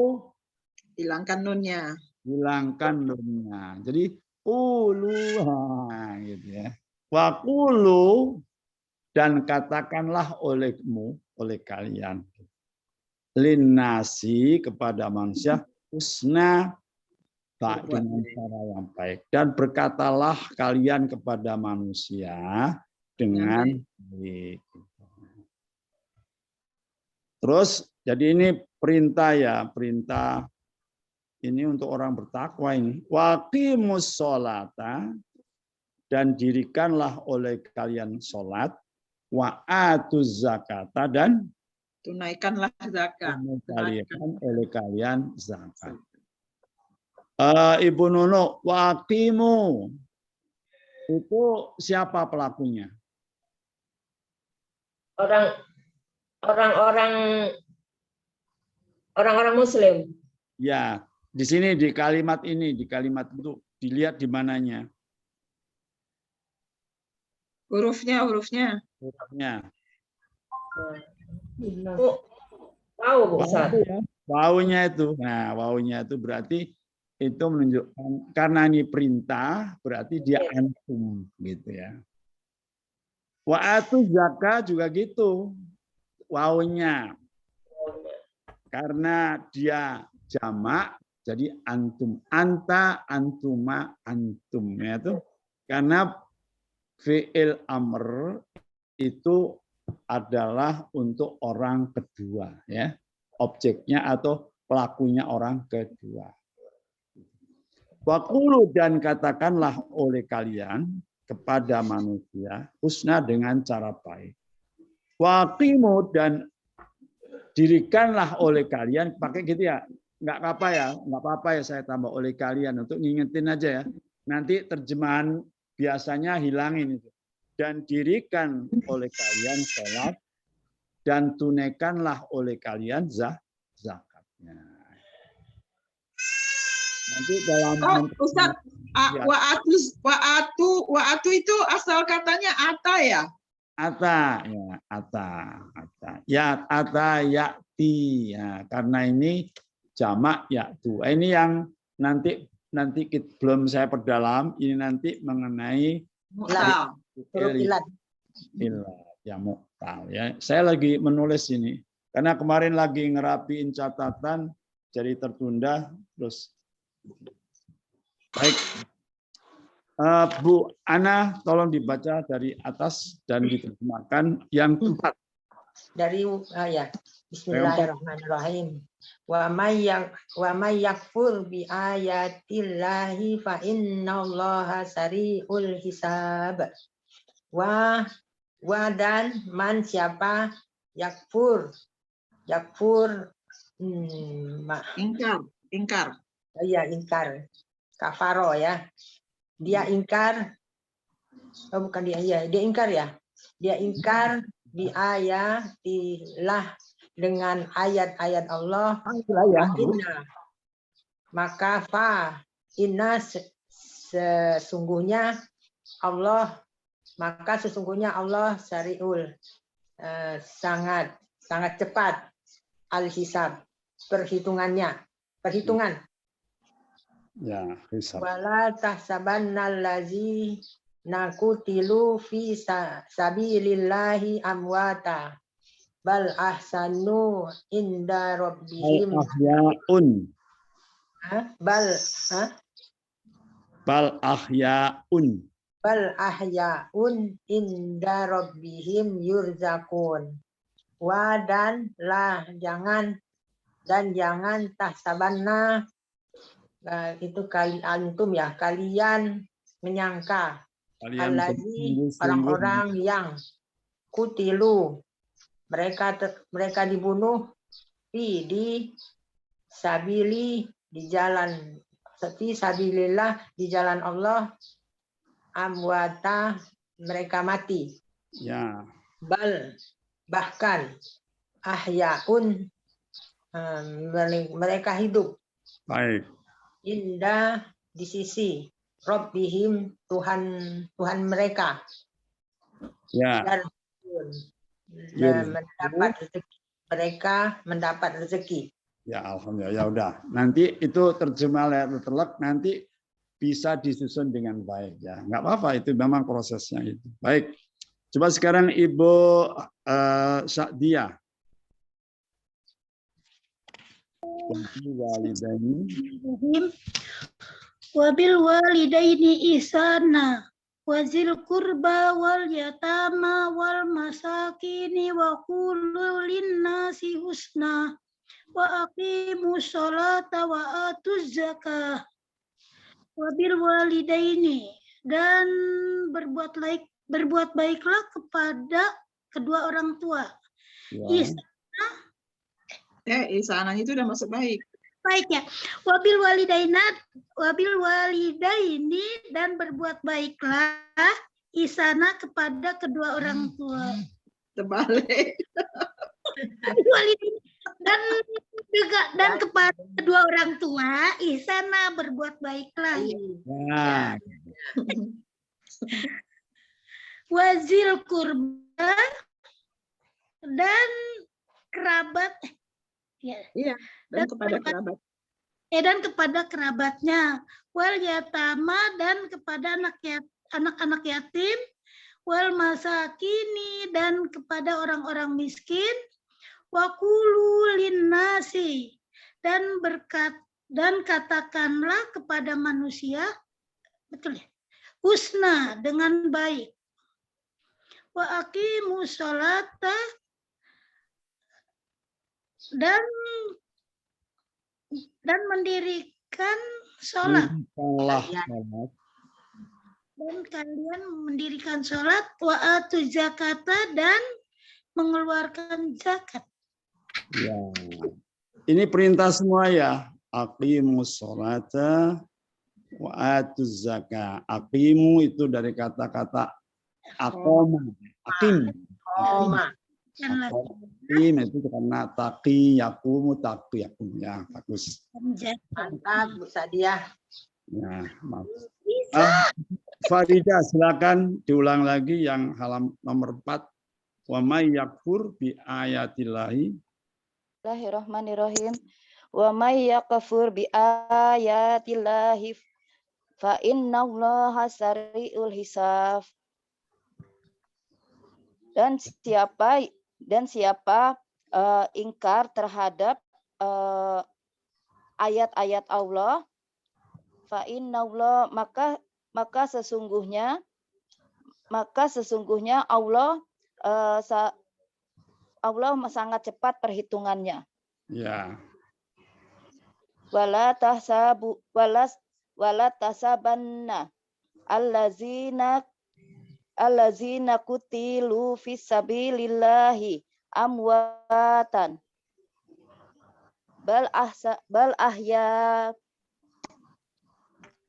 S2: Hilangkan nunnya.
S1: hilangkan nunnya. Jadi qulu gitu ya. Wa qulu dan katakanlah olehmu, oleh kalian. Linnasi kepada manusia husna dengan cara yang baik. Dan berkatalah kalian kepada manusia dengan baik. Terus jadi ini perintah ya, perintah ini untuk orang bertakwa ini. Waqimus sholata dan dirikanlah oleh kalian sholat, wa atuz zakata dan
S2: Tunaikanlah zakat.
S1: tunaikan oleh kalian zakat. Ibu Nunu, waqimu itu siapa pelakunya?
S6: Orang-orang Muslim.
S1: Ya, di sini di kalimat ini, di kalimat itu dilihat di mananya?
S2: Hurufnya.
S1: Hurufnya.
S6: Oh, tahu Bu Ustaz.
S1: Wawunya itu. Nah, wawunya itu berarti itu menunjukkan karena ini perintah berarti dia antum gitu ya. Wa atu zakat juga gitu. Wawunya. Karena dia jamak jadi antum. Anta, antuma, antum ya itu. Karena fi'il amr itu adalah untuk orang kedua ya. Objeknya atau pelakunya orang kedua. Waqulu dan katakanlah oleh kalian kepada manusia husna dengan cara baik. Waqimu dan dirikanlah oleh kalian, pakai gitu ya, nggak apa-apa ya saya tambah oleh kalian untuk ngingetin aja ya. Nanti terjemahan biasanya hilangin itu. Dan dirikan oleh kalian sholat dan tunaikanlah oleh kalian zakatnya. Nanti dalam
S2: Ustaz,
S1: ya.
S2: wa'atu itu asal katanya ata ya?
S1: Ata, ya ata yakti ya, karena ini jamak yaktu. Ini yang nanti belum saya perdalam. Ini nanti mengenai
S2: Mu'tal.
S5: Huruf ilat.
S1: ya mu'tal ya. Saya lagi menulis ini karena kemarin lagi ngerapiin catatan jadi tertunda terus. Baik. Bu Ana, tolong dibaca dari atas dan diterjemahkan yang keempat.
S5: Dari ya. Bismillahirrahmanirrahim. Wa may yakfur bi ayatillahi fa innallaha sari'ul hisab. Wa dan man siapa yakfur
S2: Ingkar.
S5: ya ingkar kafaro ya. Dia ingkar, bukan dia ingkar ya. Dia ingkar biayatillah dengan ayat-ayat Allah. Maka inna sesungguhnya Allah syari'ul sangat cepat al-hisab perhitungan.
S1: Ya, hisab.
S5: Wala tahsabannallazi nakutilu fi sabilillahi amwata bal ahsanu inda rabbihim
S1: Ahyaun.
S5: bal ahyaun inda rabbihim yurzakun. Wa dan jangan tahsabanna itu antum ya, kalian menyangka allazi orang-orang yang kutilu mereka dibunuh di sabili di jalan sabilillah di jalan Allah amwata mereka mati
S1: ya
S5: bahkan ahyaun mereka hidup.
S1: Baik.
S5: Indah di sisi Rabbihim Tuhan mereka.
S1: Ya.
S5: Dan mendapat rezeki.
S1: Ya alhamdulillah. Ya udah. Nanti itu terjemah terlek nanti bisa disusun dengan baik ya. Nggak apa-apa itu memang prosesnya itu. Baik. Coba sekarang Ibu Sa'diyah.
S3: Wabil walidaini ihsana wazil kurba wal yatama wal masakini wa qulul linnasi husna wa aqimus sholata wa atuz zakah. Wabil walidaini dan berbuat baiklah kepada kedua orang tua.
S1: Ya.
S2: Ihsanah itu udah masuk baik.
S3: Baik ya. Wabil walidaini dan berbuat baiklah ihsana kepada kedua orang tua.
S2: Terbalik.
S3: Dan kepada kedua orang tua ihsana berbuat baiklah.
S1: Ya.
S3: Wazil kurba dan kerabat
S2: Iya, dan kepada kerabat.
S3: Dan kepada kerabatnya, wal yatama dan kepada anak-anak yatim, wal masakini dan kepada orang-orang miskin, wa qulu linnasi dan katakanlah kepada manusia, betul ya, husna dengan baik. Wa aqimus sholata dan mendirikan sholat. Dan kalian mendirikan sholat, wa atu zakata, dan mengeluarkan zakat.
S1: Ya. Ini perintah semua ya. Aqimus sholata wa atuz zakah. Aqimu itu dari kata-kata aqoma. Aqim.
S5: Oma.
S1: Aqim itu karena taqi yaqumu taqi yakum ya. Bagus.
S5: Mantap, Bu Sadiah.
S1: Ya, maaf. Farida silakan diulang lagi yang halaman nomor 4. Wa may yakfur bi ayatillahi.
S7: Bismillahirrahmanirrahim. Wa may yakfur bi ayatillahi fa innallaha sari'ul hisab. Dan siapa ingkar terhadap ayat-ayat Allah, fa innallaha maka sesungguhnya Allah sangat cepat perhitungannya.
S1: Ya.
S7: Wala tasabanna allazina kutilu fisabilillahi amwatan bal ahya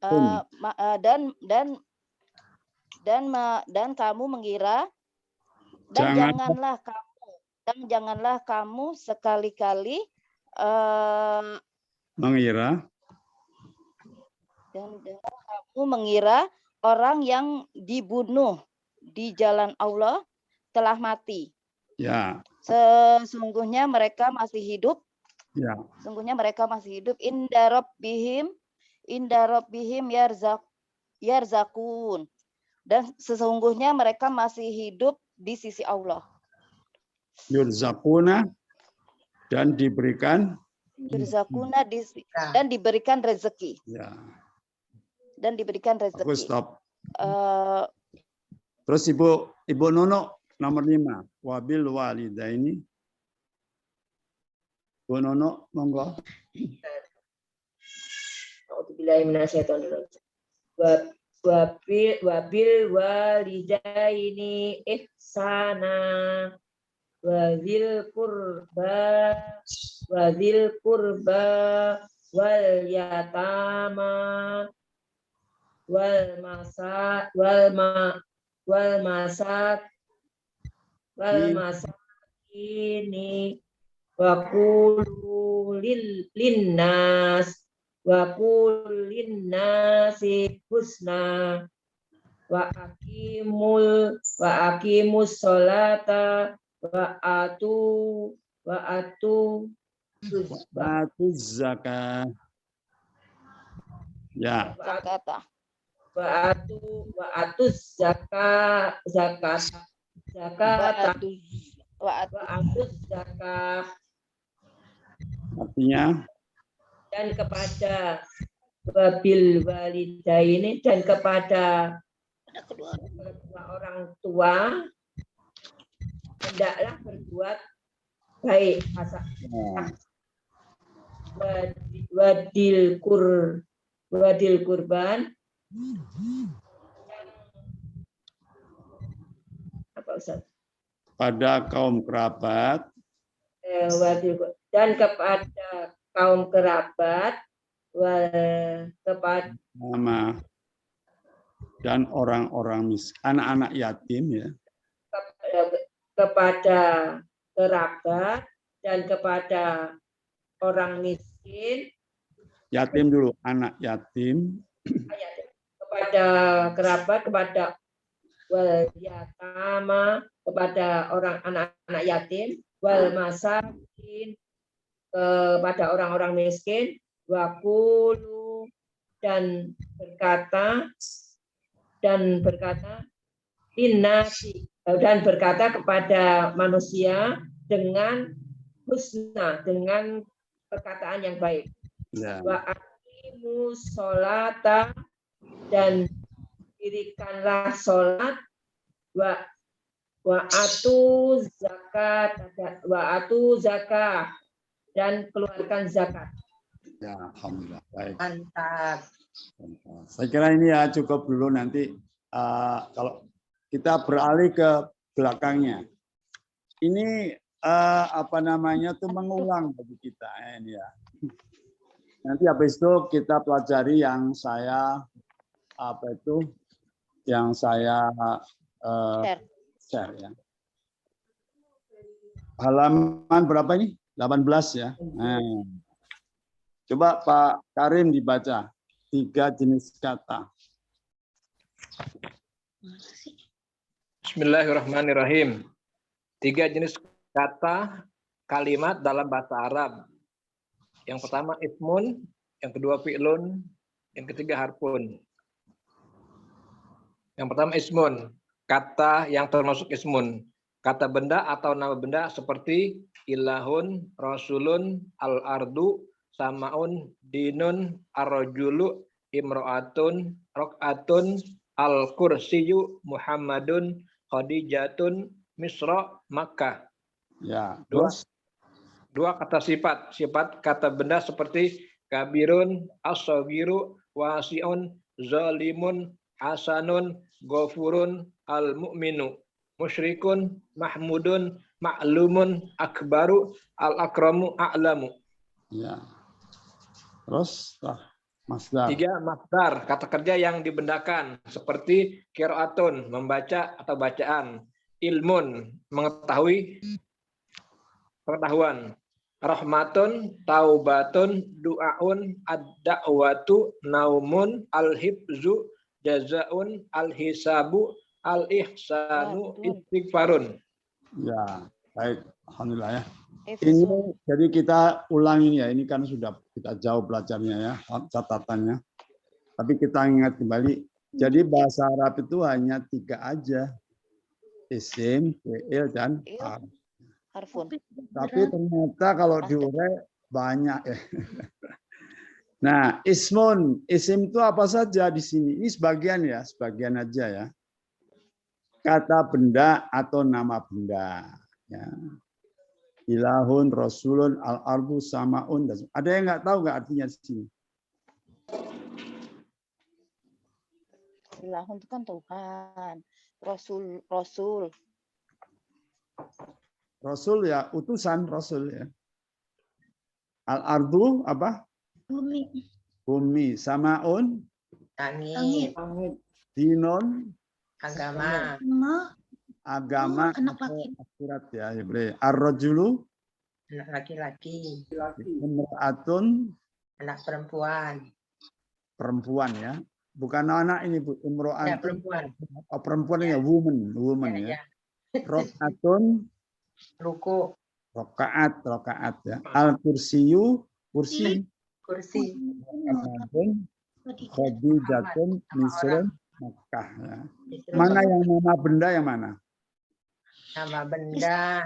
S7: dan kamu mengira dan janganlah kamu sekali-kali
S1: Mengira.
S7: Dan kamu mengira orang yang dibunuh di jalan Allah telah mati.
S1: Ya.
S7: Sesungguhnya mereka masih hidup.
S1: Ya.
S7: Sesungguhnya mereka masih hidup. Inda rabbihim yarzakun. Dan sesungguhnya mereka masih hidup di sisi Allah.
S1: Yurzakuna dan diberikan.
S7: Yurzakuna dan diberikan rezeki.
S1: Ya.
S7: Dan diberikan rezeki.
S1: Aku stop. Terus Ibu Nono nomor 5. Wabil walidaini. Bu Nono, monggo.
S6: A'udzubillahi minasyaitonirrajim. Wabil walidaini ihsana wadzil qurba wal yatama wal masakini wa qul linnasi husna wa aqimus sholata wa atu
S1: zakah. Ya.
S7: Zakata.
S6: wa atuz zakah
S1: Artinya
S6: dan kepada wabil walidaini dan kepada kedua orang tua hendaklah berbuat baik. Wadil kurban apa Ustaz?
S1: Pada kaum kerabat
S6: Dan kepada kaum kerabat kepada
S1: dan orang-orang miskin, anak-anak yatim ya.
S6: Kepada kerabat dan kepada orang miskin.
S1: Yatim dulu, anak yatim.
S6: Kepada kerabat, kepada wal yatama, kepada orang anak-anak yatim, wal masakin, kepada orang-orang miskin, waqulu dan berkata linnasi dan berkata kepada manusia dengan husna, dengan perkataan yang baik.
S1: Ya.
S6: Wa aqimus sholata dan dirikanlah sholat wa atu zakat dan keluarkan zakat.
S1: Ya, alhamdulillah. Baik.
S5: Mantap.
S1: Saya kira ini ya cukup dulu, nanti kalau kita beralih ke belakangnya, ini apa namanya tuh mengulang bagi kita ini ya. Nanti habis itu kita pelajari yang saya share ya. Halaman berapa ini? 18 ya. Nah, coba Pak Karim dibaca 3 jenis kata.
S8: Bismillahirrahmanirrahim. 3 jenis kata kalimat dalam bahasa Arab. Yang pertama ismun, yang kedua fi'lun, yang ketiga harfun. Yang pertama ismun, kata yang termasuk ismun. Kata benda atau nama benda seperti ilahun, rasulun, al-ardu, samaun, dinun, ar-rajulu, imro'atun, rok'atun, al-kursiyu, muhammadun, khadijatun, misra, Makkah.
S1: Ya,
S8: Dua kata sifat. Sifat kata benda seperti kabirun, as-sagiru, wasi'un, zalimun, hasanun, ghafurun, al-mu'minu, musyrikun, mahmudun, ma'lumun, akbaru, al-akramu, a'lamu.
S1: Ya. Terus masdar.
S8: 3 masdar, kata kerja yang dibendakan seperti qiraatun, membaca atau bacaan, ilmun, mengetahui, pengetahuan, rahmatun, taubatun, du'aun, ad-da'watu, naumun, al-hibzu, jazaun, al-hisabu, al-ihsanu, istighfarun.
S1: Ya, baik. Alhamdulillah ya. Ini jadi kita ulangin ya. Ini kan sudah kita jauh belajarnya ya, catatannya. Tapi kita ingat kembali. Jadi bahasa Arab itu hanya 3 aja. Isim, fi'il, dan
S7: harfun.
S1: Tapi ternyata kalau diurai banyak ya. Nah, ismun, isim itu apa saja di sini? Ini sebagian ya, sebagian aja ya. Kata benda atau nama benda. Ya. Ilahun, rasulun, al-ardu, samaun. Ada yang nggak tahu nggak artinya di sini?
S7: Ilahun itu kan Tuhan. Rasul.
S1: Rasul ya, utusan Rasul ya. Al-ardu apa?
S3: Bumi.
S1: Bumi. Samaun.
S5: Langit,
S1: Dinon.
S5: agama,
S1: Agama.
S3: Anak
S1: atau
S3: laki.
S1: akhirat ya. Ar-rajulu.
S5: anak laki-laki,
S1: Imra'atun.
S5: anak perempuan,
S1: Perempuan ya. Bukan anak ini Bu.
S5: ya
S1: Imra'atun.
S5: perempuan,
S1: Oh, perempuan ya. Woman ya.
S5: ya,
S1: Rok'atun.
S5: ruku,
S1: Rokaat ya. Al-kursiyu. Kursi.
S5: kursi,
S1: Khadijatun misrun Makkah ya. Mana yang nama benda yang mana?
S5: nama benda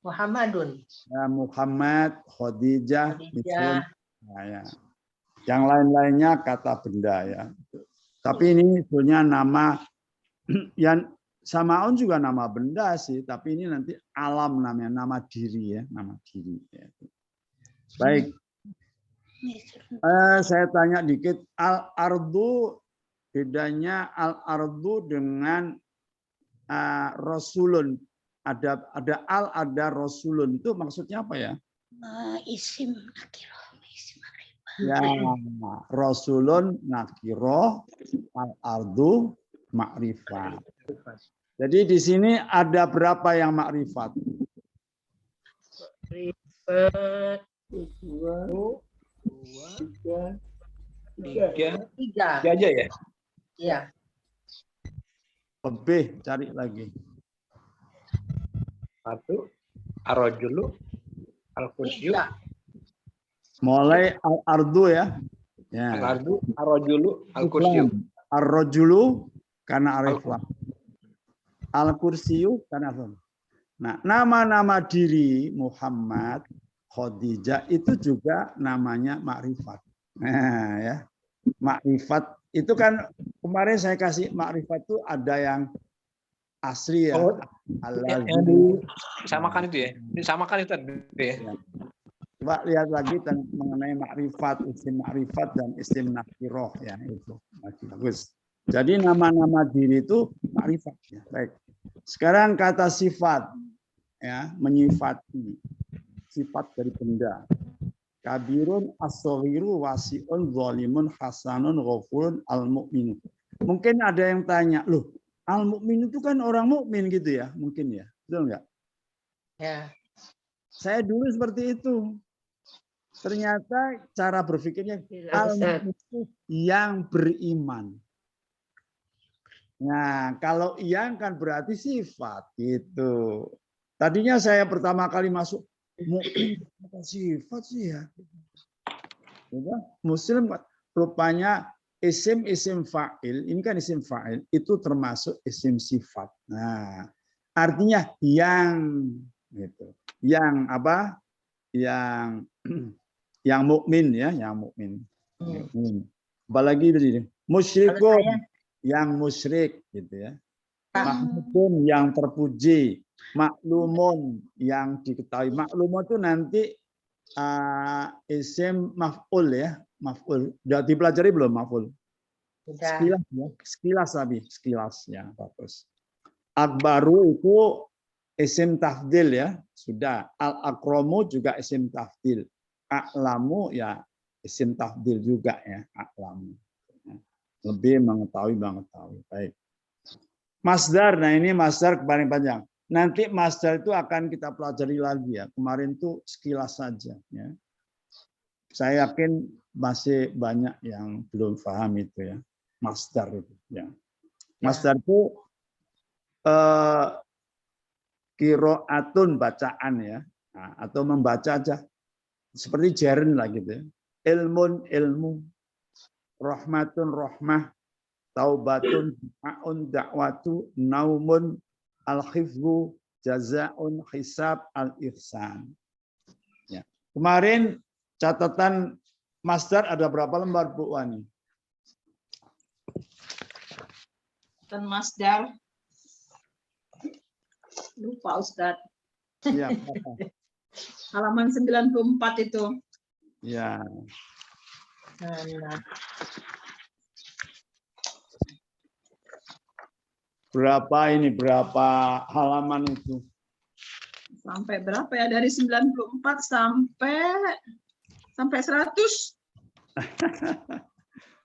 S5: Muhammadun,
S1: Ya, Muhammad, Khadijah, misrun.
S5: Khadijah,
S1: Nah, ya. Yang lain-lainnya kata benda ya. Tapi ini sebetulnya nama yang Samaun juga nama benda sih, tapi ini nanti alam namanya, nama diri ya, nama diri. Ya. Baik. Saya tanya dikit, al-ardu, bedanya al-ardu dengan rasulun. Ada al, ada rasulun. Itu maksudnya apa ya?
S3: Isim nakiroh. Isim makrifah.
S1: Ya, rasulun nakiroh, al-ardu makrifah. Jadi di sini ada berapa yang makrifat?
S6: Rifat.
S8: 3 aja ya.
S5: iya,
S1: Lebih, cari lagi.
S8: 1 ar-rajulu, al-kursiyu,
S1: Mulai al-ardu ya. Ya.
S8: al-ardu, ar-rajulu, al-kursiyu.
S1: Ar-rajulu karena ariflah. Al-kursiyu karena ariflah. Nah, nama-nama diri Muhammad, Khadijah itu juga namanya makrifat. Nah, ya. Makrifat itu kan kemarin saya kasih makrifat itu ada yang asli ya.
S8: Oh,
S1: Al-lazim.
S8: yang disamakan itu ya. Disamakan itu ya.
S1: Coba lihat lagi mengenai makrifat, isim makrifat dan isim nakiroh ya itu. Bagus. Jadi nama-nama diri itu makrifat. Ya. Baik. Sekarang kata sifat, ya, menyifati sifat dari benda. Kabirun, as-saghiru, wasi'un, zalimun, hasanun, ghafurun, al-mu'min. Mungkin ada yang tanya, loh, al-mu'min itu kan orang mukmin gitu ya? Mungkin ya, betul nggak?
S5: Ya.
S1: Saya dulu seperti itu. Ternyata cara berpikirnya al-mu'min itu yang beriman. Nah, kalau yang kan berarti sifat gitu. Tadinya saya pertama kali masuk mukmin sifat sih ya. Muslim rupanya isim fa'il, ini kan isim fa'il itu termasuk isim sifat. Nah, artinya yang gitu. Yang apa? Yang mukmin ya, yang mukmin. Apalagi begini, musyrikun yang musyrik gitu ya. Mahmudun yang terpuji, maklumun yang diketahui. Maklumun itu nanti isim maf'ul ya, maf'ul. Sudah dipelajari belum maf'ul? Sekilas ya, sekilas ya, bagus. Akbaru itu isim tafdil ya, sudah. Al-akramu juga isim tafdil. A'lamu ya isim tafdil juga ya, a'lamu. Lebih mengetahui. Baik. Masdar, nah ini masdar paling panjang. Nanti masdar itu akan kita pelajari lagi ya. Kemarin itu sekilas saja ya. Saya yakin masih banyak yang belum paham itu ya. Masdar itu ya. Masdar itu qiraatun bacaan ya. Nah, atau membaca aja. Seperti jaren lah gitu ya. Ilmun ilmu, rahmatun rahmah, taubatun ma'un da'watu, naumun al-khifzu, jazaun hisab al-ihsan. Ya. Kemarin catatan masdar ada berapa lembar Bu Wani?
S2: Dan masdar. Lupa Ustadz.
S1: Ya,
S2: Halaman 94 itu.
S1: ya. Berapa halaman itu?
S2: Sampai berapa ya? Dari 94 sampai 100.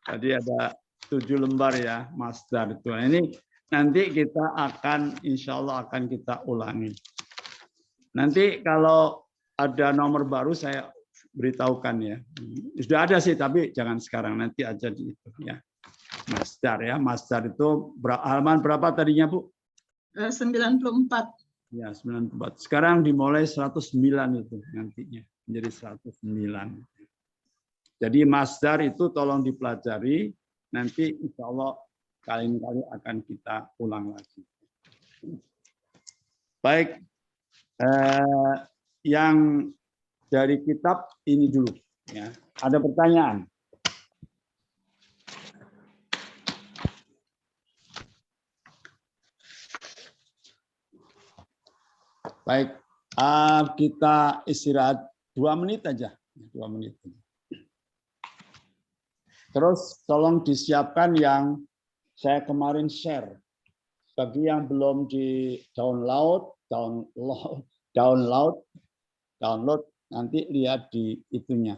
S1: Tadi ada 7 lembar ya masdar itu. Ini nanti kita akan insya Allah akan kita ulangi. Nanti kalau ada nomor baru saya beritahukan ya. Sudah ada sih tapi jangan sekarang, nanti aja di itu ya. Masdar ya, masdar itu halaman berapa tadinya Bu?
S2: 94.
S1: Ya 94. Sekarang dimulai 109 itu nantinya menjadi 109. Jadi masdar itu tolong dipelajari, nanti insya Allah kali-kali akan kita ulang lagi. Baik, yang dari kitab ini dulu. Ya. Ada pertanyaan? Baik, kita istirahat 2 menit aja. 2 menit. Terus tolong disiapkan yang saya kemarin share. Bagi yang belum di download, nanti lihat di itunya.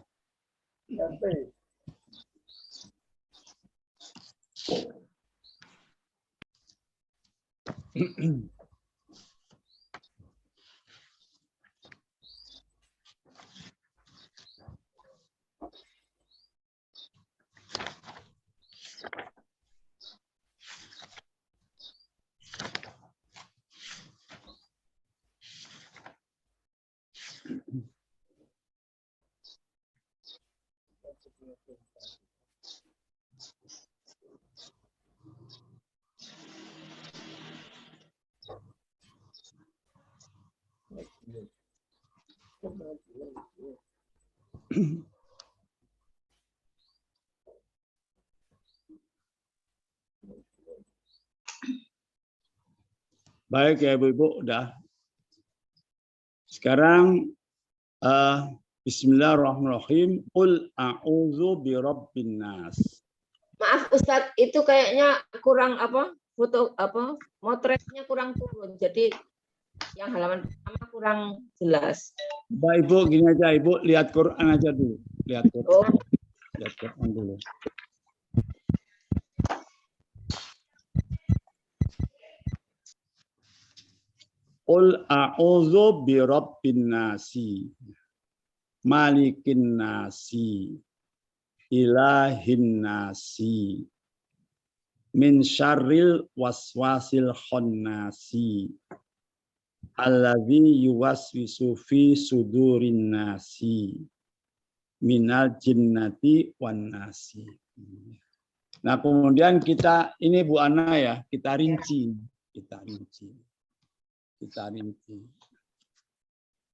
S1: Baik ya Ibu-Ibu, udah. Sekarang Bismillahirrahmanirrahim. Qul a'udzu birabbin nas.
S6: Maaf Ustadz, itu kayaknya kurang apa? Foto apa? Motretnya kurang turun. Jadi yang halaman pertama kurang jelas.
S1: Bapak Ibu gini aja, Ibu lihat Quran aja dulu. Lihat Quran.
S6: Oh,
S1: Lihat Quran dulu. Qul a'udzu birabbin nasi, malikin nasi, ilahin nasi, min syarril waswasil khonnasi, alladzi yuwaswisu fi sudurin nasi, minal jinnati wan nasi. Nah, kemudian kita ini Bu Ana ya, kita rinci.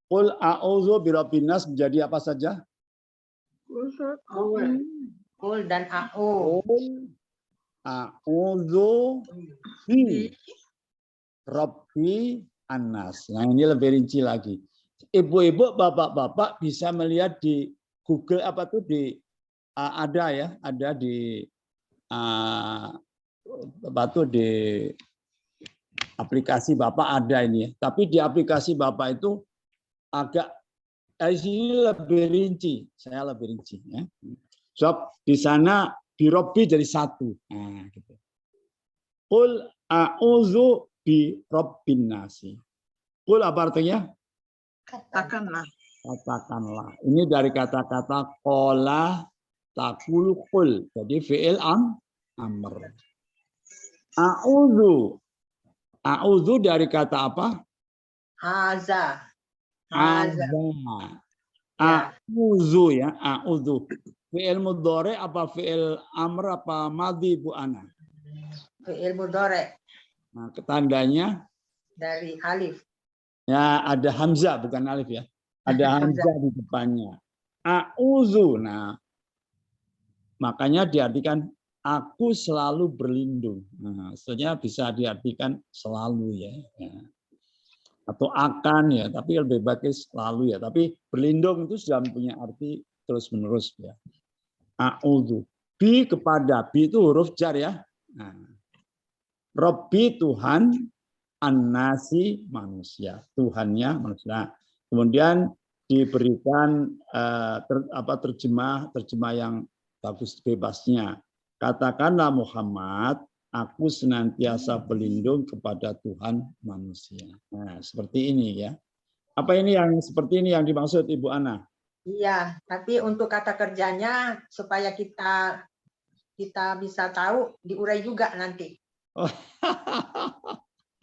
S1: Qul a'udzu birabbin nas menjadi apa saja?
S5: Qul dan a'u.
S1: Qul a'udzu bi rabbi annas. Nah, ini lebih rinci lagi. Ibu-ibu, bapak-bapak bisa melihat di Google apa tuh di ada ya, ada di di aplikasi Bapak ada ini ya. Tapi di aplikasi Bapak itu agak di sini lebih rinci. Saya lebih rinci ya. Sebab di sana birobi jadi satu. Nah, gitu. Qul a'udzu bi rabbin nasi. Qul apa artinya?
S2: Katakanlah.
S1: Katakanlah. Ini dari kata-kata qala taqul qul. Jadi fi'il amr. A'udzu. A'udzu dari kata apa?
S5: Haza.
S1: Azza. A'udzu ya, a'udzu. Fi'il mudhari apa fi'il amr apa madhi Bu Ana?
S5: Fi'il mudhari.
S1: Nah, tandanya
S5: Dari alif.
S1: ya ada hamzah bukan alif ya. Ada hamzah di depannya. A'udzu. Nah, makanya diartikan aku selalu berlindung. Nah, sebenarnya bisa diartikan selalu ya. Atau akan ya, tapi lebih bagus selalu ya. Tapi berlindung itu sudah punya arti terus-menerus ya. A'udzu. Bi kepada, bi itu huruf jar ya. Nah, Rabbi Tuhan, an-nasi manusia, Tuhannya manusia. Kemudian diberikan terjemah yang bagus bebasnya. Katakanlah Muhammad, aku senantiasa berlindung kepada Tuhan manusia. Nah, seperti ini ya. Apa ini yang seperti ini yang dimaksud Ibu Ana?
S5: Iya, tapi untuk kata kerjanya supaya kita bisa tahu diurai juga nanti.
S1: Oh.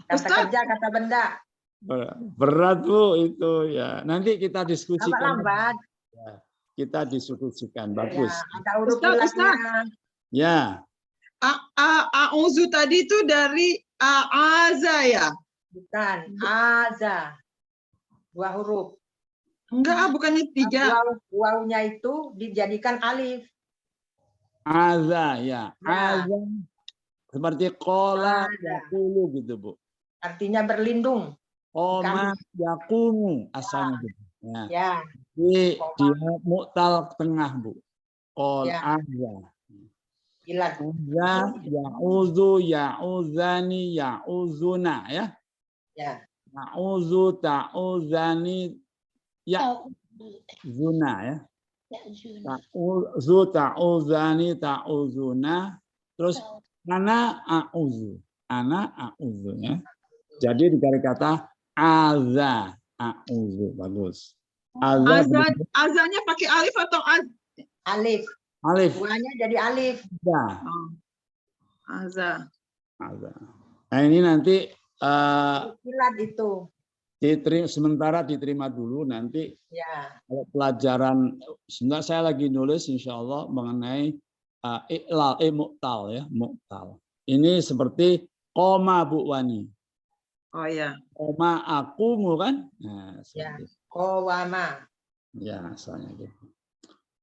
S5: Kata kerja, kata benda.
S1: Berat Bu itu ya. Nanti kita diskusikan.
S5: Lambat.
S1: Ya, kita diskusikan. Bagus.
S5: Ya, ada huruf ilatnya.
S1: Ya.
S2: A'udzu tadi itu dari a'aza ya?
S5: Bukan, aza. 2 huruf.
S2: Enggak, bukannya 3.
S5: Wawunya itu dijadikan alif.
S1: Aza ya. Aza. Seperti kola yakulu gitu Bu.
S5: Artinya berlindung.
S1: Oma yakumu asalnya gitu.
S5: Ya.
S1: Jadi dia mu'tal tengah Bu. Qol
S5: Ya.
S1: aza.
S5: Ilat.
S1: Aza ya'udzu ya'udzani ya'udzuna ya.
S5: Ya.
S1: Ta'udzu ta'udzani ya'udzuna ya. Ta'udzu ta'udzani ta'udzuna. Terus ana a'udzu. Ana a'udzu ya. Jadi dikali kata aza a'udzu. Bagus.
S2: Azanya pakai alif atau
S5: Alif.
S1: Alif.
S5: Buahnya jadi alif.
S1: Ya.
S2: Aza.
S1: Nah ini nanti
S5: Ilat itu.
S1: sementara diterima dulu nanti.
S5: Ya.
S1: Kalau pelajaran sebentar saya lagi nulis insya Allah mengenai mu'tal ya, mu'tal. Ini seperti koma Bu Wani.
S2: Oh ya.
S1: Koma akumu kan? Nah,
S5: Ya. Kowama.
S1: Ya, soalnya gitu.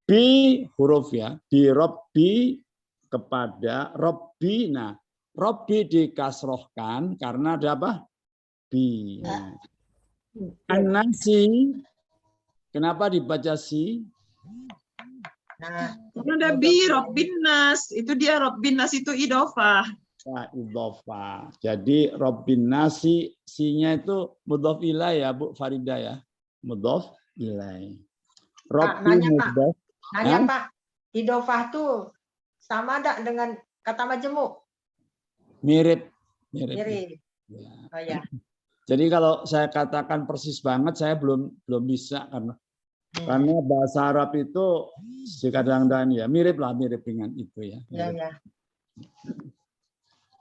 S1: Bi huruf ya, di Robbi kepada Robbi. Nah, Robbi dikasrohkan karena ada apa? Bi. Nah. An-nasi, kenapa dibaca si?
S5: Nah,
S2: Kalau ada bi Rabbin Nas, itu dia Rabbin Nas itu idofah.
S1: Nah, idhofah. Jadi Rabbin nasi, sinya itu mudhof ilaih ya Bu Farida ya. Mudhof ilaih. Rabbi
S5: nanya, Pak.
S1: mudhof.
S5: Nanya
S1: Hah?
S5: Pak, idofah tuh sama enggak dengan kata majemuk?
S1: Mirip.
S5: Mirip.
S1: Ya.
S5: Oh ya.
S1: Jadi kalau saya katakan persis banget saya belum bisa karena bahasa Arab itu kadang-kadang ya mirip dengan itu ya.
S5: Ya.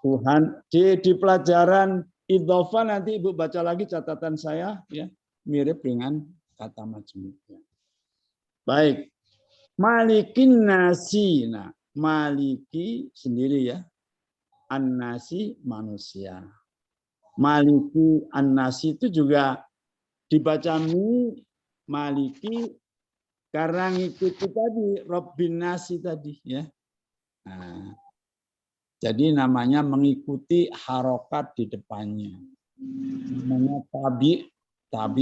S1: Tuhan di pelajaran idhofah nanti Ibu baca lagi catatan saya ya, mirip dengan kata majmuk. Baik. Malikin nasi. Nah, maliki sendiri ya. An-nasi manusia. Maliki an-nasi itu juga dibaca maliki karena ngikuti tadi Rabbin nasi tadi ya. Nah, jadi namanya mengikuti harokat di depannya. Namanya tabi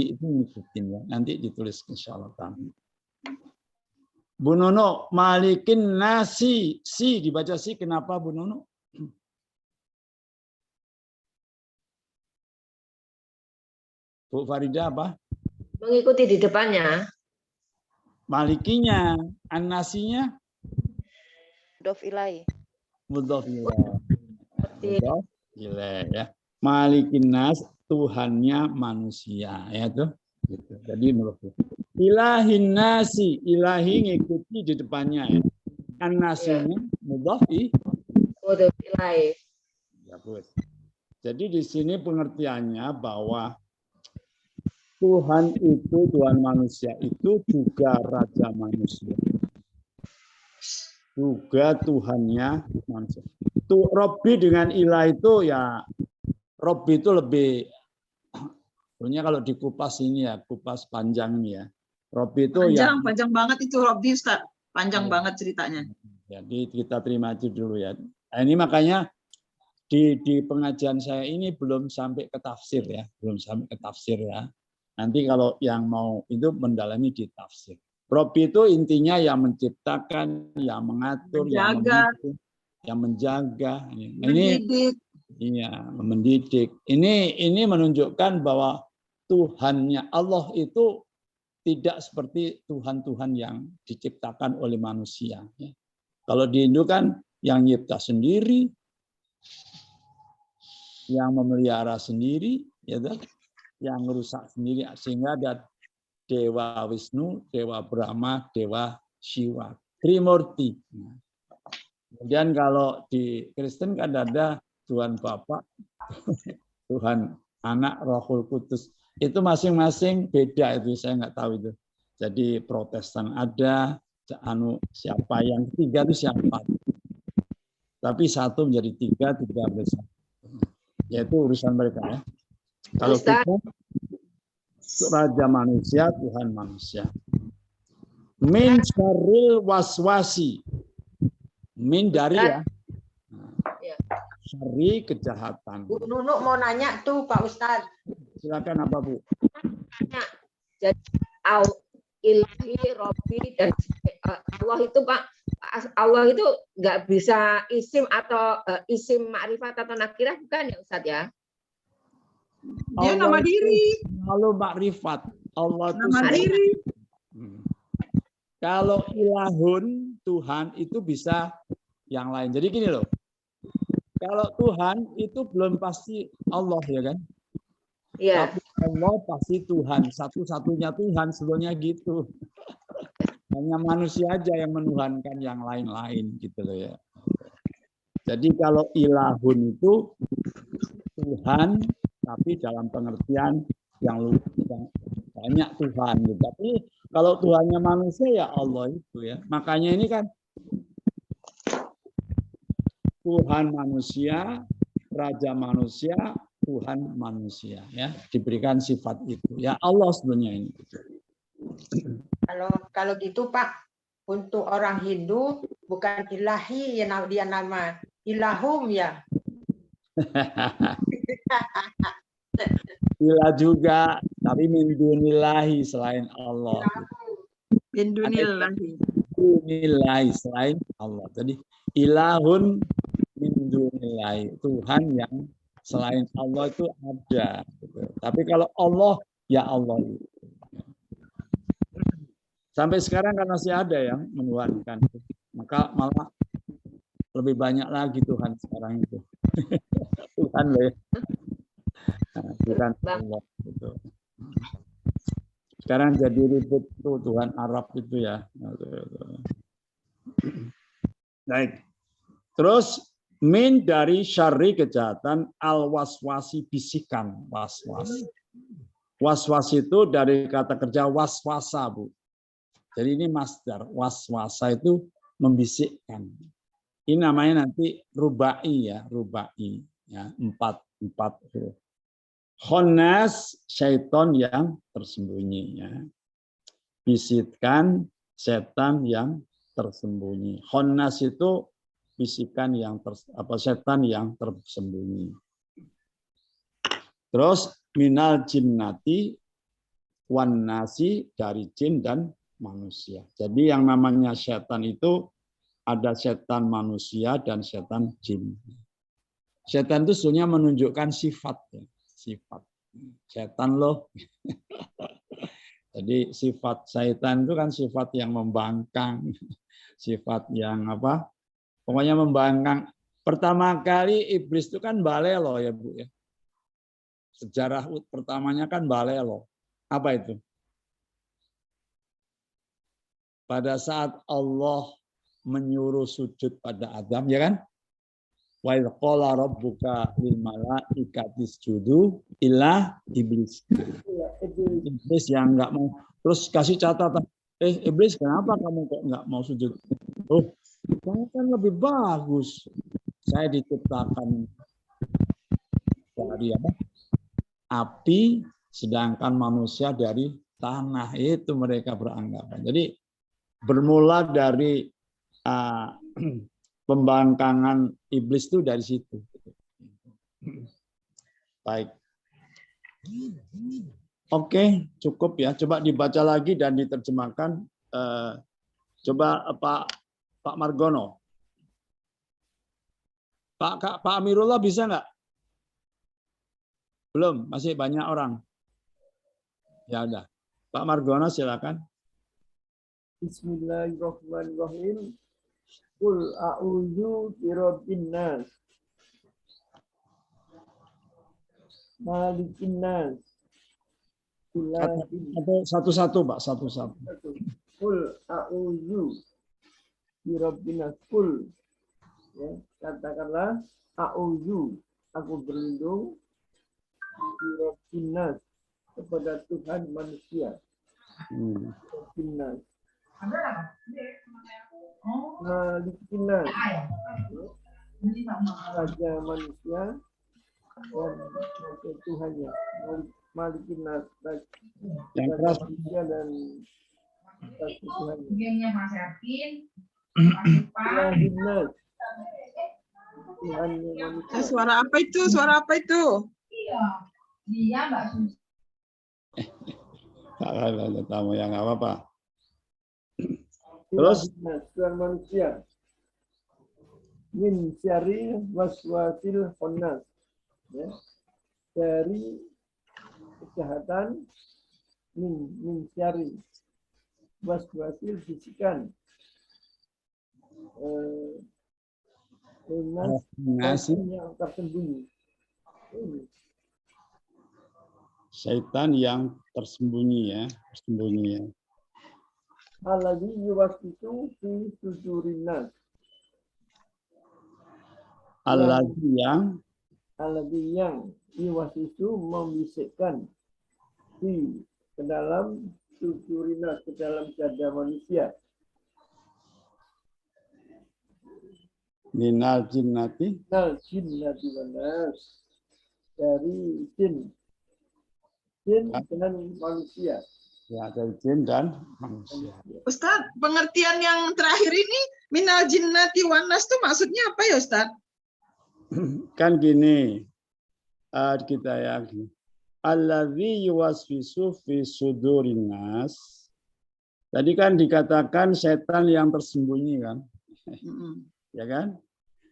S1: itu ngikutin ya. Nanti ditulis insyaallah kami. Bu Nono, malikin nasi, si dibaca si, kenapa Bu Nono? Bu Farida apa?
S6: Mengikuti di depannya.
S1: Malikinya, an-nasinya
S7: Mudhof ilaih.
S1: mudhof ilaih. Mudhof ilaih ya. Malikin nas, Tuhannya manusia ya tuh. Gitu. Jadi menurut ilahin nasi, ilahi ngikuti di depannya ya. An-nasinya mudhof
S6: ilaih.
S1: Bagus. Jadi di sini pengertiannya bahwa Tuhan itu, Tuhan manusia itu juga Raja manusia. Juga Tuhannya manusia. Tuh Robbi dengan ilah itu ya, Robbi itu lebih, sebenarnya kalau dikupas ini ya, kupas panjang ini ya. Robbi itu
S2: Panjang banget itu Robbi Ustaz. Panjang banget ceritanya.
S1: Jadi kita terima itu dulu ya. Nah, ini makanya di pengajian saya ini belum sampai ke tafsir ya, belum sampai ke tafsir ya. Nanti kalau yang mau itu mendalami di tafsir. Robbi itu intinya yang menciptakan, yang mengatur, yang menjaga.
S2: Mendidik.
S1: Iya, mendidik. Ini menunjukkan bahwa Tuhannya Allah itu tidak seperti Tuhan-Tuhan yang diciptakan oleh manusia. Kalau di Hindu kan yang nyipta sendiri, yang memelihara sendiri, ya kan? Yang merusak sendiri, sehingga ada Dewa Wisnu, Dewa Brahma, Dewa Shiva, Trimurti. Kemudian kalau di Kristen kan ada Tuhan Bapa, Tuhan Anak, Rohul Kudus. Itu masing-masing beda itu, saya nggak tahu itu. Jadi Protestan ada, siapa yang ketiga itu siapa? Tapi satu menjadi tiga menjadi satu. Yaitu urusan mereka ya. Kalau kita Raja manusia, Tuhan manusia. Min syarril waswasi. Min dari ya. Syarri kejahatan.
S5: Bu Nunuk mau nanya tuh Pak Ustadz.
S1: Silakan apa Bu?
S6: Jadi ilahi, Robbi, dan Allah itu Pak, Allah itu nggak bisa isim atau isim makrifat atau nakirah bukan ya Ustadz ya?
S2: Dia nama diri.
S1: Kalau makrifat Allah itu
S2: nama diri.
S1: Kalau ilahun Tuhan itu bisa yang lain. Jadi gini loh. Kalau Tuhan itu belum pasti Allah ya kan?
S6: Iya.
S1: Tapi Allah pasti Tuhan, satu-satunya Tuhan sebetulnya gitu. Hanya manusia aja yang menuhankan yang lain-lain gitu loh ya. Jadi kalau ilahun itu Tuhan tapi dalam pengertian yang banyak Tuhan gitu. Tapi kalau Tuhannya manusia ya Allah itu ya. Makanya ini kan Tuhan manusia, Raja manusia, Tuhan manusia ya. Diberikan sifat itu. Ya Allah sebenarnya ini.
S5: Kalau gitu Pak, untuk orang Hindu bukan ilahi yang dia nama ilahum ya.
S1: Ilah juga, tapi min dunillahi selain Allah.
S2: Min dunillahi.
S1: dunilai, selain Allah. Jadi ilahun min dunilai, Tuhan yang selain Allah itu ada. Gitu. Tapi kalau Allah, ya Allah. Sampai sekarang kan masih ada yang menuhankan. Maka malah lebih banyak lagi Tuhan sekarang itu. Tuhan loh ya. Nah, Tuhan Allah. Gitu. Sekarang jadi ribut tuh Tuhan Arab itu ya. Baik. Terus min dari syarri kejahatan al-waswasi bisikan, waswas. Waswas itu dari kata kerja waswasa, Bu. Jadi ini masdar, waswasa itu membisikkan. Ini namanya nanti rubai ya, rubai ya, empat huruf. Khannas, syaitan yang tersembunyi ya. Bisikkan setan yang tersembunyi. Khannas itu bisikan yang setan yang tersembunyi. Terus minal jinnati wan nasi, dari jin dan manusia. Jadi yang namanya setan itu ada setan manusia dan setan jin. Setan itu sebenarnya menunjukkan sifat ya. Sifat setan loh. Jadi sifat setan itu kan sifat yang membangkang, sifat yang apa? Pokoknya membangkang. Pertama kali iblis itu kan balelo ya Bu ya. Sejarah pertamanya kan balelo. Apa itu? Pada saat Allah menyuruh sujud pada Adam ya kan? Wa idz qala rabbuka lil malaikati isjudu illa iblis. Iblis yang enggak mau. Terus kasih catatan, iblis kenapa kamu kok enggak mau sujud? Oh, saya kan lebih bagus. Saya diciptakan dari apa? Api, sedangkan manusia dari tanah. Itu mereka beranggapan. Jadi bermula dari pembangkangan iblis itu dari situ. Baik. Oke, cukup ya. Coba dibaca lagi dan diterjemahkan. Coba Pak Margono. Pak Amirullah bisa nggak? Belum, masih banyak orang. Ya udah. Pak Margono silakan.
S4: Bismillahirrahmanirrahim. Qul a'udzu birabbin nas. Malikin nas.
S1: Satu-satu, Pak, satu-satu.
S4: Qul a'udzu birabbin nas. Qul. Ya, katakanlah a'udzu, aku berlindung birabbin nas, kepada Tuhan manusia. Birabbin nas. Malikin nas, raja manusia dan Tuhannya. Malikin nas, raja manusia dan Tuhannya. Ilahin nas, Tuhannya manusia.
S2: Suara apa itu? Suara apa itu?
S9: Dia Mbak Susi.
S1: Ada tamu yang nggak apa-apa. Terus
S4: Tuhan manusia. Min syarri waswasil khannas. Ya. Dari kejahatan min syarri waswasil bisikan. Yang tersembunyi.
S1: Syaitan yang tersembunyi ya, tersembunyi ya.
S4: Alladzi yuwaswisu fi sudurin nas.
S1: Alladzi
S4: yang yuwaswisu membisikkan di ke dalam sudurin nas, ke dalam dada manusia.
S1: Minal jinnati.
S4: Minal jinnati wan nas. Dari jin dengan manusia.
S1: Ya, dari jin dan manusia.
S2: Ustaz, pengertian yang terakhir ini minal jinnati wan nas itu maksudnya apa ya Ustaz?
S1: Kan gini, kita ya, alladzi yuwaswisu fi sudurin nas, Tadi kan dikatakan setan yang tersembunyi kan,
S2: Mm-mm.
S1: ya kan?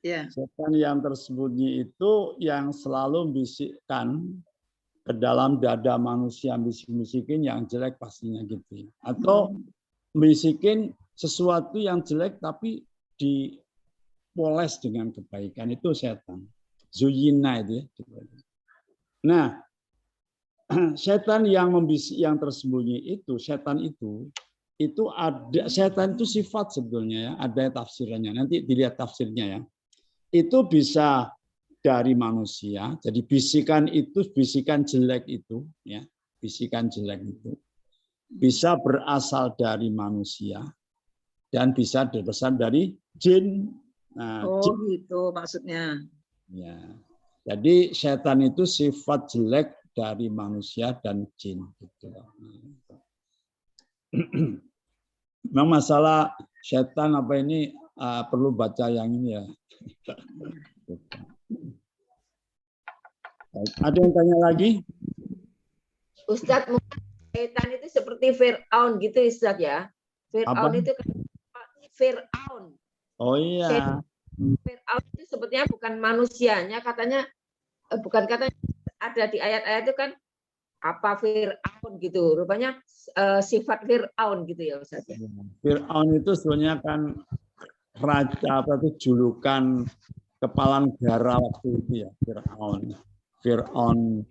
S2: Ya.
S1: Setan yang tersembunyi itu yang selalu bisikkan ke dalam dada manusia, bisik-bisikin yang jelek pastinya gitu. Atau bisikin sesuatu yang jelek tapi dipoles dengan kebaikan, itu setan. Zuyina itu ya. Nah, setan yang membisik yang tersembunyi itu, setan itu ada, setan itu sifat sebetulnya ya, ada tafsirannya. Nanti dilihat tafsirnya ya. Itu bisa dari manusia. Jadi bisikan itu, bisikan jelek itu ya, bisikan jelek itu bisa berasal dari manusia dan bisa berasal dari jin. Nah,
S2: Oh, gitu maksudnya.
S1: ya. Jadi setan itu sifat jelek dari manusia dan jin. Gitu. Memang masalah setan apa ini perlu baca yang ini ya. Ada yang tanya lagi?
S6: Ustadz, mungkin setan itu seperti Fir'aun gitu Ustadz ya. Fir'aun
S1: Apa?
S6: itu kan Fir'aun.
S1: Oh iya.
S6: Fir'aun itu sebetulnya bukan manusianya, katanya bukan katanya ada di ayat-ayat itu kan apa Fir'aun gitu. Rupanya sifat Fir'aun gitu ya Ustadz.
S1: Fir'aun itu sebenarnya kan raja apa itu julukan kepala negara waktu itu ya, Fir'aun. Fir'aun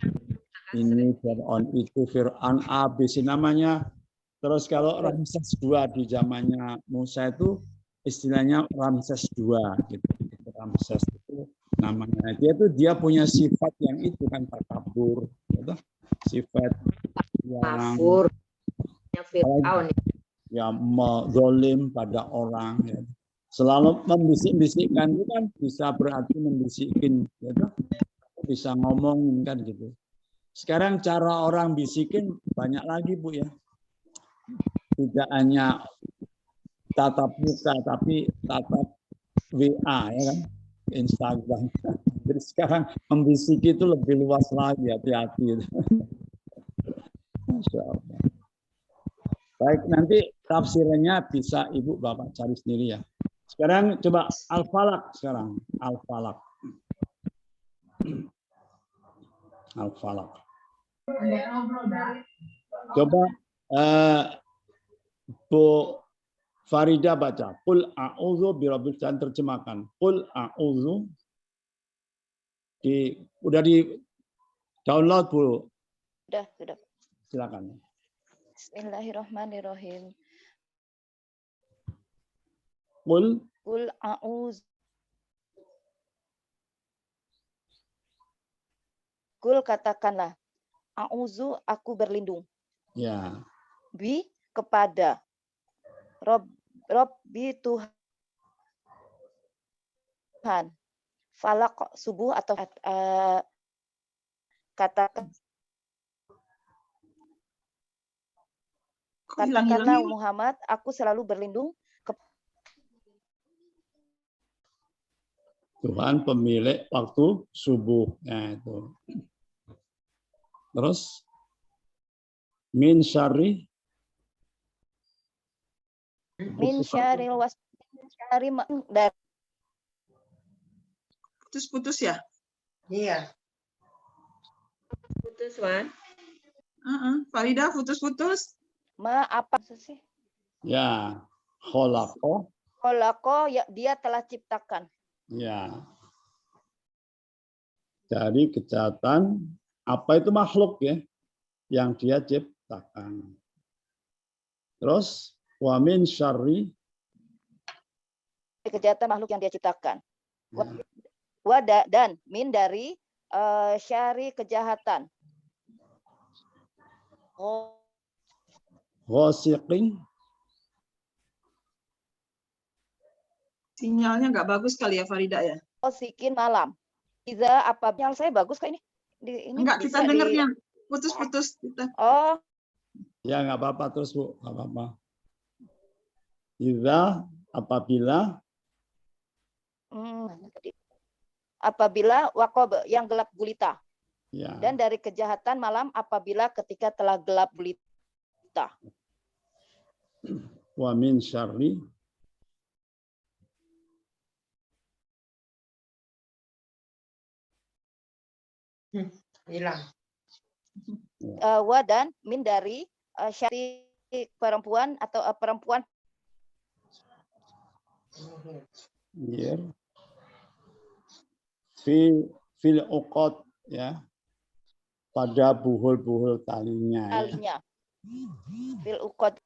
S1: ini, Fir'aun itu, Fir'aun ABC namanya. Terus kalau Ramses II di zamannya Musa itu istilahnya Ramses II gitu. Ramses itu namanya. Dia punya sifat yang itu kan takabur, gitu. Sifat yang
S6: Fir'aun
S1: ya zalim pada orang ya. Selalu membisik-bisikkan itu kan bisa berarti membisikin gitu. Bisa ngomong kan gitu. Sekarang cara orang bisikin banyak lagi Bu ya. Tidak hanya tatap muka tapi tatap WA ya kan, Instagram. Jadi sekarang membisiki itu lebih luas lagi, hati-hati. Masya Allah. Baik, nanti tafsirannya bisa Ibu Bapak cari sendiri ya. Sekarang coba Al-Falaq sekarang. Al-Falaq. Al-Falaq. Coba Bu Farida baca. Qul a'udzu birabbil falaq, terjemahkan. Qul a'udzu. Udah di download Bu.
S7: Sudah.
S1: Silakan.
S7: Bismillahirrahmanirrahim.
S1: Qul
S7: a'udzu. Qul katakanlah. A'udzu, aku berlindung.
S1: Ya.
S7: Bi kepada Robbi Tuhan. Falak subuh atau katakanlah Muhammad, aku selalu berlindung
S1: Tuhan pemilik waktu subuh. Nah, itu. Terus min syarri
S7: syari dari
S2: Putus-putus ya?
S5: Iya.
S6: Putus, Wan.
S2: Farida putus-putus.
S7: Apa sih?
S1: Ya, kholaqo
S7: ya, dia telah ciptakan.
S1: Ya. Dari kejahatan apa itu makhluk ya yang dia ciptakan. Terus wa min syarri,
S7: kejahatan makhluk yang dia ciptakan. Ya. Dan min dari syari kejahatan.
S1: ghasiqin.
S2: Sinyalnya nggak bagus kali ya Farida ya.
S7: Ghasiqin malam. Iza apa sinyal saya bagus kok ini?
S2: Enggak, kita dengarnya putus-putus kita.
S7: Oh.
S1: Ya nggak apa-apa terus Bu, nggak apa-apa. Iza
S7: apabila waqab yang gelap gulita.
S1: Ya.
S7: Dan dari kejahatan malam apabila ketika telah gelap gulita.
S1: Wa min syarri
S5: hilang.
S7: Wa dan min dari syari perempuan atau perempuan
S1: ya. Fil uqad ya. Pada buhul-buhul talinya.
S7: talinya. Fil uqad.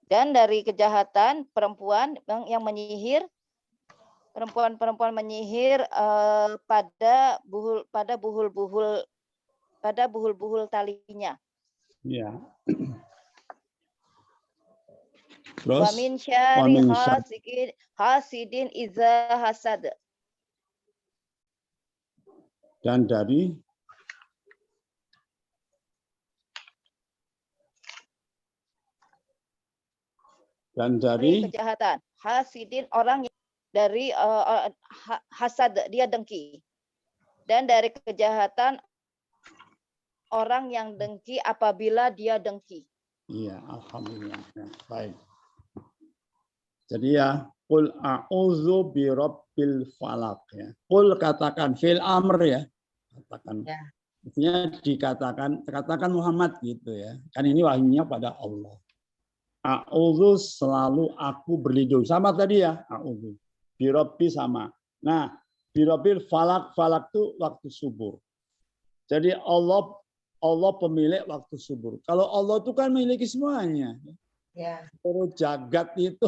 S7: Dan dari kejahatan perempuan yang menyihir, perempuan-perempuan menyihir pada buhul-buhul talinya.
S1: Ya. Terus
S7: Wa min syarri hasidin iza hasad.
S1: Dan dari
S7: kejahatan hasidin orang yang dari hasad dia dengki, dan dari kejahatan orang yang dengki apabila dia dengki.
S1: Iya, alhamdulillah. Ya, baik. Jadi ya, qul a'udzu birabbil falaq ya. Qul katakan fil amr ya. Katakan.
S5: Ya.
S1: Artinya katakan Muhammad gitu ya. Kan ini wahyunya pada Allah. A'udzu selalu aku berlindung. Sama tadi ya, a'udzu. Birabbi sama. Nah, birabbil falaq, falaq itu waktu subuh. Jadi Allah pemilik waktu subuh. Kalau Allah itu kan memiliki semuanya.
S5: Ya.
S1: Seluruh jagat itu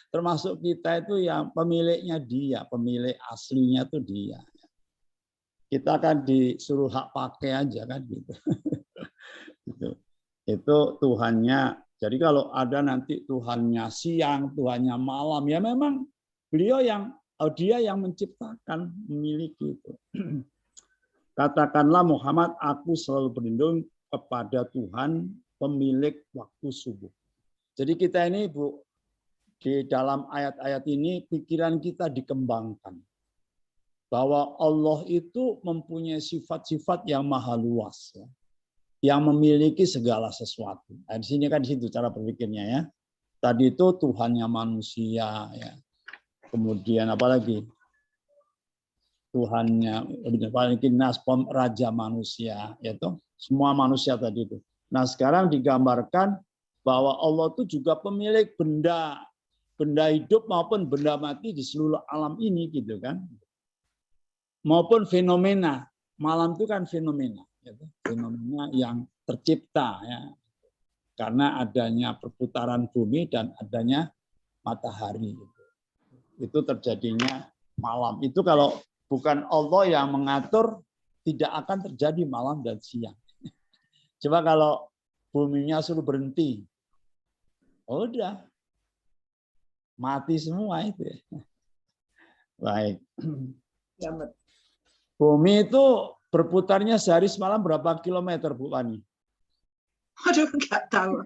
S1: termasuk kita itu yang pemiliknya dia, pemilik aslinya itu dia. Kita kan disuruh hak pakai aja kan gitu. Itu Tuhannya. Jadi kalau ada nanti Tuhannya siang, Tuhannya malam, ya memang dia yang menciptakan, memiliki itu. Katakanlah Muhammad, aku selalu berlindung kepada Tuhan pemilik waktu subuh. Jadi kita ini Bu, di dalam ayat-ayat ini pikiran kita dikembangkan. Bahwa Allah itu mempunyai sifat-sifat yang maha luas. Ya, yang memiliki segala sesuatu. Nah, di sini kan di situ cara berpikirnya ya. Tadi itu Tuhannya manusia. Ya. Kemudian apalagi? Tuhannya raja manusia, yaitu semua manusia tadi itu. Nah sekarang digambarkan bahwa Allah itu juga pemilik benda hidup maupun benda mati di seluruh alam ini gitu kan, maupun fenomena. Malam itu kan fenomena, yaitu fenomena yang tercipta ya, karena adanya perputaran bumi dan adanya matahari. Itu terjadinya malam. Itu kalau bukan Allah yang mengatur, tidak akan terjadi malam dan siang. Coba kalau buminya suruh berhenti, udah mati semua itu. Baik. Bumi itu berputarnya sehari semalam berapa kilometer, Bu Wani?
S2: Aduh, nggak tahu.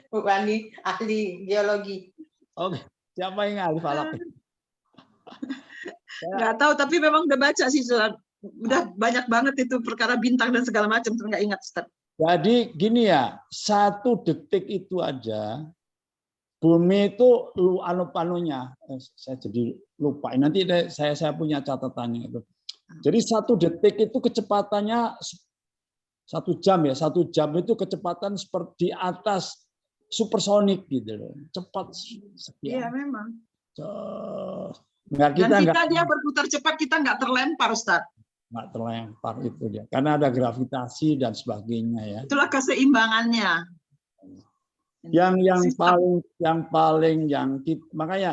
S5: Bu Wani ahli geologi.
S1: Oke, siapa yang ahli falak?
S2: Nggak tahu, tapi memang udah baca sih, udah banyak banget itu perkara bintang dan segala macam, nggak ingat, Ustaz.
S1: Jadi gini ya, 1 detik itu aja bumi itu panunya, saya jadi lupa. Nanti saya punya catatannya itu. Jadi 1 detik itu kecepatannya 1 jam ya, 1 jam itu kecepatan seperti di atas supersonik gitu loh, cepat sekian.
S2: Iya memang.
S1: Dan
S2: kita dia berputar cepat, kita nggak terlempar, Ustaz.
S1: Nggak terlempar itu dia, karena ada gravitasi dan sebagainya ya.
S2: Itulah keseimbangannya.
S1: Makanya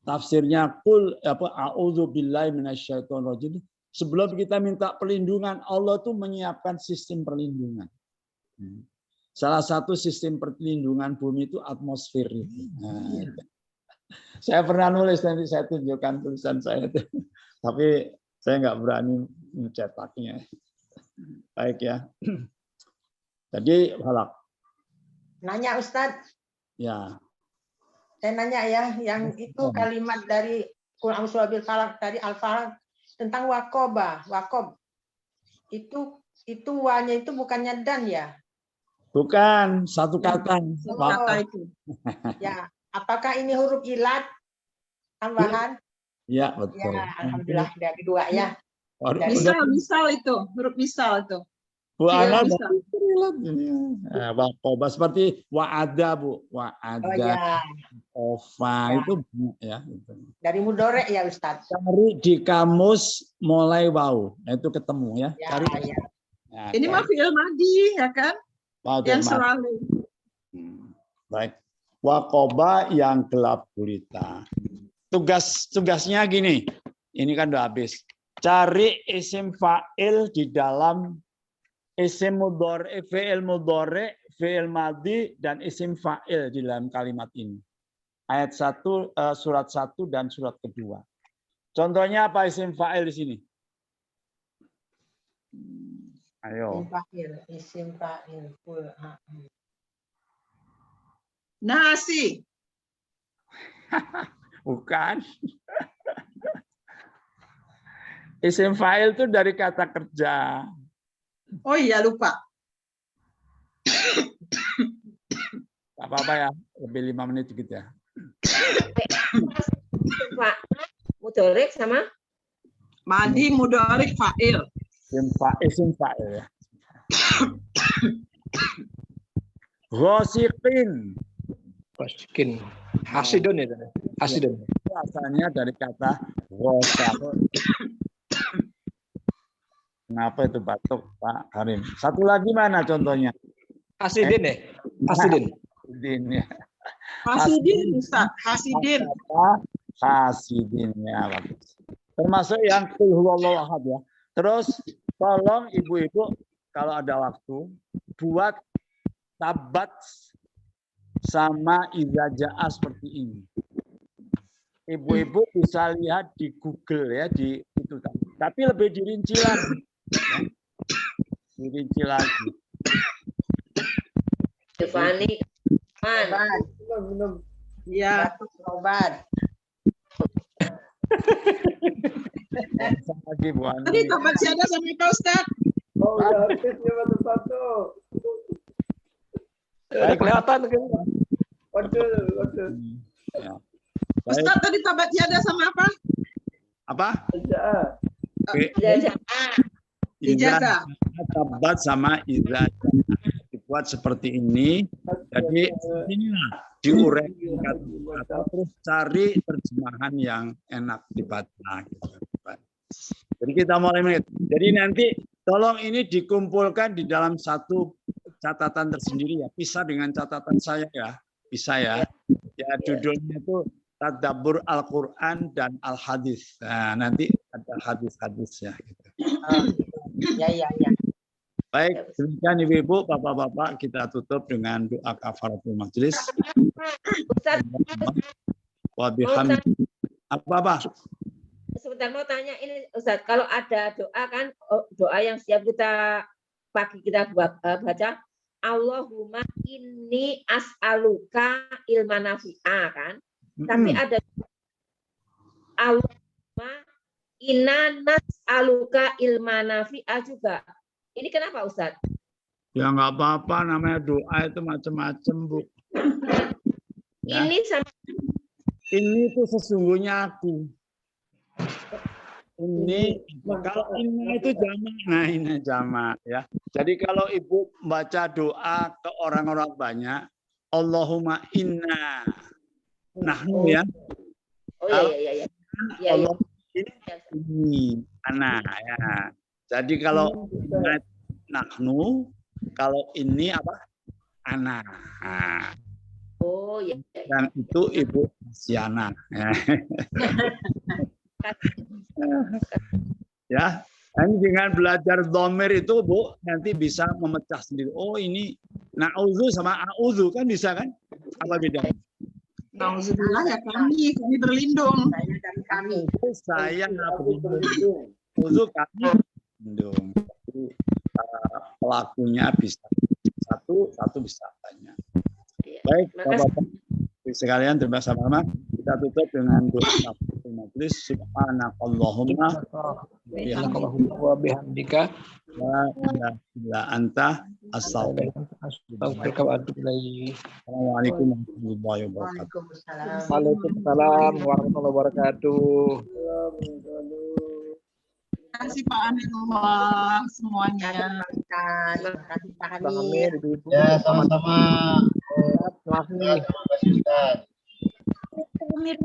S1: tafsirnya kul a'udzu billahi minasyaitonir rajim. Sebelum kita minta perlindungan, Allah tuh menyiapkan sistem perlindungan. Salah satu sistem perlindungan bumi itu atmosfer itu. Nah, saya pernah nulis, nanti saya tunjukkan tulisan saya itu. Tapi saya nggak berani mencetaknya. Baik ya. Jadi halak.
S5: Nanya Ustadz.
S1: Ya.
S5: Saya nanya ya, yang itu kalimat dari Qul a'udzu birabbil falaq tadi al-falaq tentang wakob. Itu wa-nya itu bukannya dan ya?
S1: Bukan, satu kata.
S2: Satu kata itu.
S5: Ya, apakah ini huruf ilat tambahan?
S1: Ya, betul.
S5: Ya, alhamdulillah dari 2 ya.
S2: Misal itu, huruf misal itu.
S1: Bu Ana
S2: misal.
S1: Waqoba seperti wa'ada, Bu. Wa'ada.
S5: Oh ya,
S1: Ofa itu ya. Gitu.
S5: dari mudorek ya Ustaz.
S1: Cari di kamus mulai wau. Nah, itu ketemu ya.
S5: Ya,
S1: Cari.
S5: ya.
S1: Ya,
S2: Ini mah fi'il madi ya kan?
S1: Wau
S2: Yang
S1: itu
S2: selalu.
S1: Baik. Waqoba yang gelap gulita. Tugasnya gini. Ini kan udah habis. Cari isim fa'il di dalam isim mudhari, fi'il mudhari, fi'il madhi, dan isim fa'il di dalam kalimat ini. Ayat 1, surat 1 dan surat kedua. Contohnya apa isim fa'il di sini? Ayo.
S5: Isim fa'il.
S2: Nasi.
S1: Bukan. Isim fa'il itu dari kata kerja.
S2: Oh iya, lupa.
S1: Gak apa-apa ya, lebih 5 menit dikit ya.
S6: Pak mudorek sama
S2: Madi, mudhari, fa'il.
S1: Isim fa'il ya. Ghasiqin.
S8: Ghasiqin. Hasidun itu. Hasidun.
S1: Itu asalnya dari kata ghasaq. Kenapa itu batuk, Pak Karim? Satu lagi mana contohnya?
S8: Hasidin ya? Hasidin.
S1: Hasidin ya.
S2: Hasidin, Ustaz. Hasidin.
S1: Hasidin ya. Termasuk yang qul huwallahu ahad ya. Terus tolong ibu-ibu kalau ada waktu buat tabat sama idza jaa seperti ini. Ibu-ibu bisa lihat di Google ya, di itu tadi. Tapi lebih dirinci lagi. Ya. Dirinci lagi.
S6: Stefani
S5: Belum.
S2: Ya.
S5: Obat.
S1: Lagi Bu Ani.
S2: Tadi tabat siada sama Pak Ustaz.
S4: Oh, udah habis ya satu.
S8: Ada kelihatan kan?
S4: Waduh.
S1: Ya.
S2: Ustaz tadi tabat siada sama apa?
S1: Apa?
S2: Ijazah.
S1: Tabat sama idza dibuat seperti ini. Jadi inilah diuraikan kata-kata, terus cari terjemahan yang enak dibaca. Jadi kita mulai menit. Jadi nanti tolong ini dikumpulkan di dalam satu catatan tersendiri ya. Pisah dengan catatan saya ya. Bisa ya. Ya judulnya itu Tadabbur Al-Quran dan Al-Hadis. Nah, nanti ada hadis-hadis ya. Gitu.
S5: Ya.
S1: Baik, demikian Ibu-Ibu, Bapak-Bapak, kita tutup dengan doa kafaratul majelis.
S6: Ustaz,
S1: Wa bihamdi. Apa?
S6: sebentar mau tanya ini Ustaz, kalau ada doa kan doa yang siap kita pagi kita baca Allahumma inni as'aluka ilman nafi'a kan? Tapi ada Allahumma inna nas'aluka ilman nafi'a juga. Ini kenapa Ustaz?
S1: Ya nggak apa-apa, namanya doa itu macam-macam, Bu. Ya. Ini tuh sesungguhnya aku. Ini kalau ini itu jamak, nah ini jamak ya. Jadi kalau ibu baca doa ke orang-orang banyak, Allahumma inna, nahnu ya.
S6: Oh iya.
S1: Allah ini anak ya. Jadi kalau nahnu, kalau ini apa? Anak. Nah.
S6: Oh iya.
S1: Dan itu Ibu Siana. Ya, dan dengan belajar dhamir itu Bu nanti bisa memecah sendiri. Oh ini na'udzu sama a'udzu kan bisa kan? Apa bedanya?
S2: Nauzubillah ya kami berlindung.
S1: Saya berlindung. A'udzu kami berlindung. Pelakunya bisa satu bisa banyak. Baik, Bapak-bapak sekalian bersama-sama kita tutup dengan doa majelis. Subhanakallahumma
S8: wa bihamdika
S1: la ilaha illa anta Astagfirullah. Assalamualaikum warahmatullahi wabarakatuh.
S8: Waalaikumsalam warahmatullahi wabarakatuh.
S2: Terima kasih Pak Aminullah semuanya.
S5: Terima kasih Pak
S8: Bang
S5: Hamid.
S8: Amir, Ibu-ibu.
S10: Ya, sama-sama.
S8: Terima kasih.
S10: Terima kasih, Ustaz.
S3: Umir